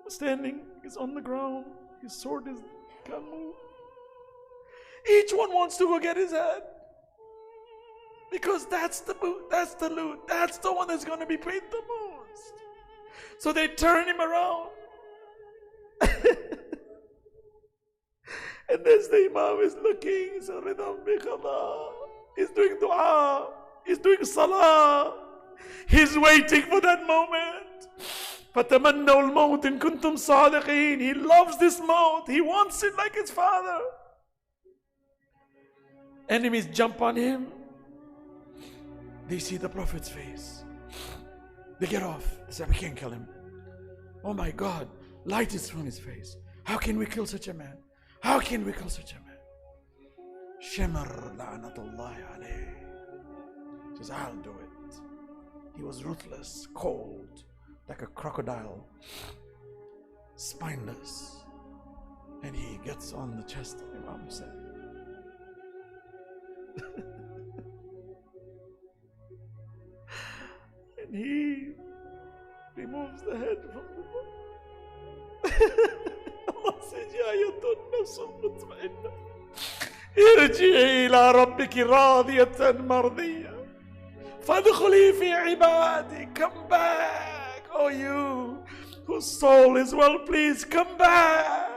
standing. He's on the ground. His sword is can't move. Each one wants to go get his head. Because that's the loot. That's the one that's going to be paid the most. So they turn him around. And as the Imam is looking, he's doing dua, he's doing salah, he's waiting for that moment. فَتَمَنَّوْا الْمَوْتِ إِن كُنْتُمْ صَادِقِينَ. He loves this maut, he wants it like his father. Enemies jump on him. They see the Prophet's face. They get off. They say, we can't kill him. Oh my God, light is from his face. How can we kill such a man? How can we kill such a man? Shimr la'natullahi alayh. He says, I'll do it. He was ruthless, cold, like a crocodile, spineless. And he gets on the chest of Imam Hussein. And he removes the head from the body. Allah says, Ya ayyatuhan nafsul mutma'inna, irji'i ila rabbiki radiyatan mardiyya, fadkhuli fi ibadi. Come back, oh you whose soul is well pleased, come back.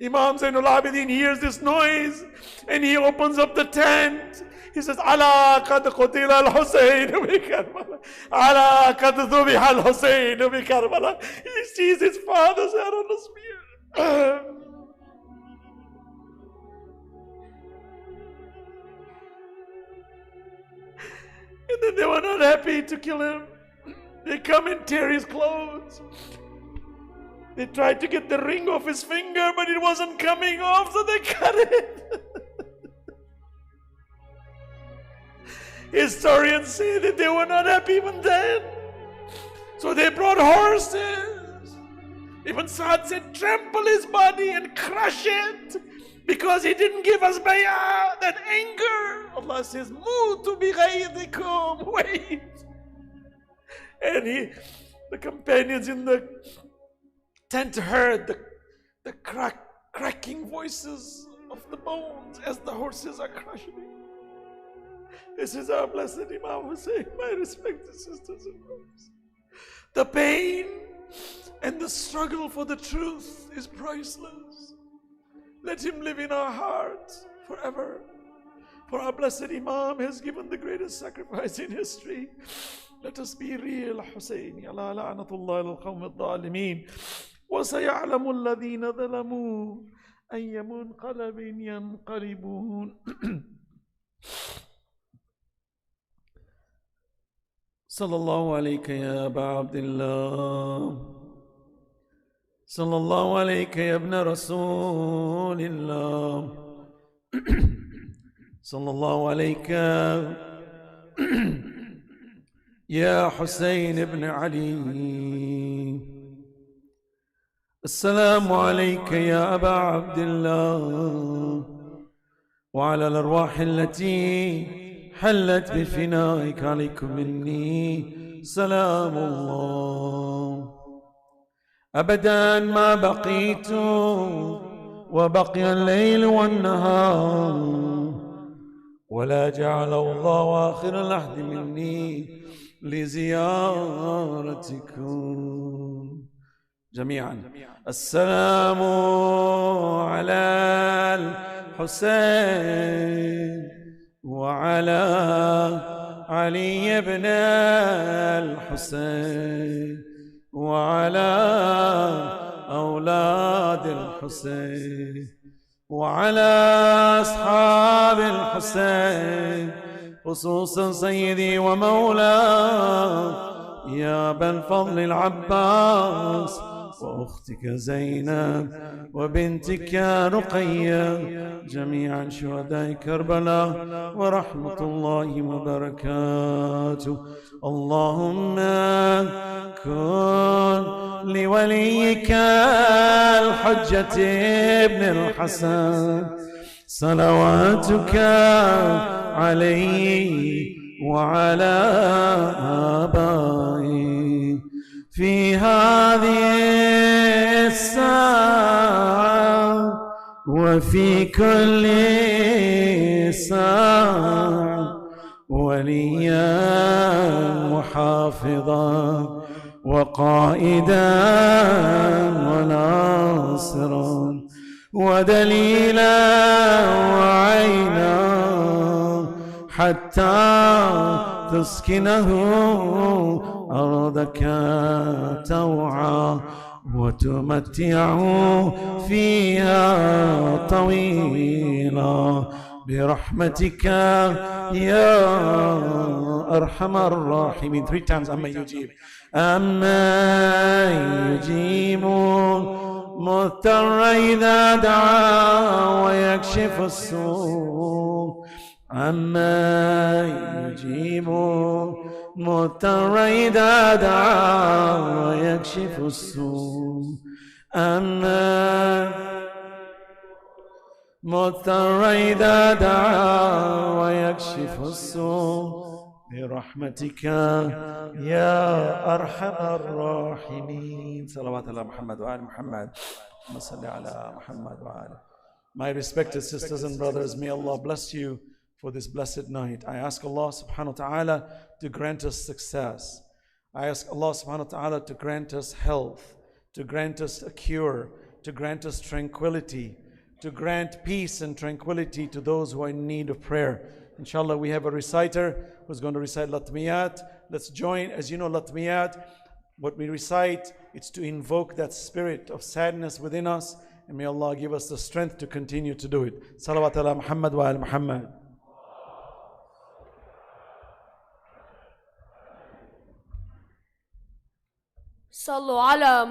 Imam Zainul Abidin hears this noise and he opens up the tent. He says, Ala qad qutila al-Husayn bi Karbala. Ala qad dhubiha al-Husayn bi Karbala. He sees his father's head on the spear. And then they were not happy to kill him. They come and tear his clothes. They tried to get the ring off his finger, but it wasn't coming off, so they cut it. Historians say that they were not happy even then. So they brought horses. Ibn Sa'd said, trample his body and crush it, because he didn't give us bay'ah, that anger. Allah says, Mutu bi ghaydikum, wait. And the companions in the tent heard the cracking voices of the bones as the horses are crushing it. This is our blessed Imam Hussein, my respected sisters and brothers. The pain and the struggle for the truth is priceless. Let him live in our hearts forever. For our blessed Imam has given the greatest sacrifice in history. Let us be real, Hussein. Allah la'natullah al-qawm al-zalimin. وَسَيَعْلَمُ الَّذِينَ ظَلَمُوا أَيَّ مُنْقَلَبٍ يَنْقَلِبُونَ. صلى الله عليك يا أبا عبد الله، صلى الله عليك يا ابن رسول الله، صلى الله عليك يا حسين بن علي. السلام عليك يا أبا عبد الله، وعلى الأرواح التي حلت بفنائك عليكم مني سلام الله. أبدا ما بقيت وبقي الليل والنهار، ولا جعل الله آخر العهد مني لزيارتكم جميعا. السلام على الحسين وعلى علي بن الحسين وعلى أولاد الحسين وعلى أصحاب الحسين، خصوصا سيدي ومولاي يا أبا الفضل العباس وأختك زينب وبنتك رقية جميعا شهداء كربلاء ورحمة الله وبركاته. اللهم كن لوليك الحجة ابن الحسن صلواتك عليه وعلى آبائه في هذه الساعة وفي كل ساعة وليا وحافظا وقائدا وناصرا ودليلا وعينا حتى تسكنه أرضك توعا وتمتعه فيها طويلا برحمتك يا أرحم الراحمين. 3 times. أما يجيب مضطر إذا دعا ويكشف السوء. أما يجيب مضطر إذا دعا ويكشف السوء. أما مضطر إذا دعا ويكشف السوء برحمتك يا أرحم الراحمين. صلوات على محمد وآل محمد. اللهم صل على محمد وآله. My respected sisters and brothers, may Allah bless you for this blessed night. I ask Allah subhanahu wa ta'ala to grant us success. I ask Allah subhanahu wa ta'ala to grant us health, to grant us a cure, to grant us tranquility, to grant peace and tranquility to those who are in need of prayer. Inshallah, we have a reciter who's going to recite Latmiyat. Let's join. As you know, Latmiyat, what we recite, it's to invoke that spirit of sadness within us. And may Allah give us the strength to continue to do it. Salawat ala Muhammad wa al Muhammad. صلوا على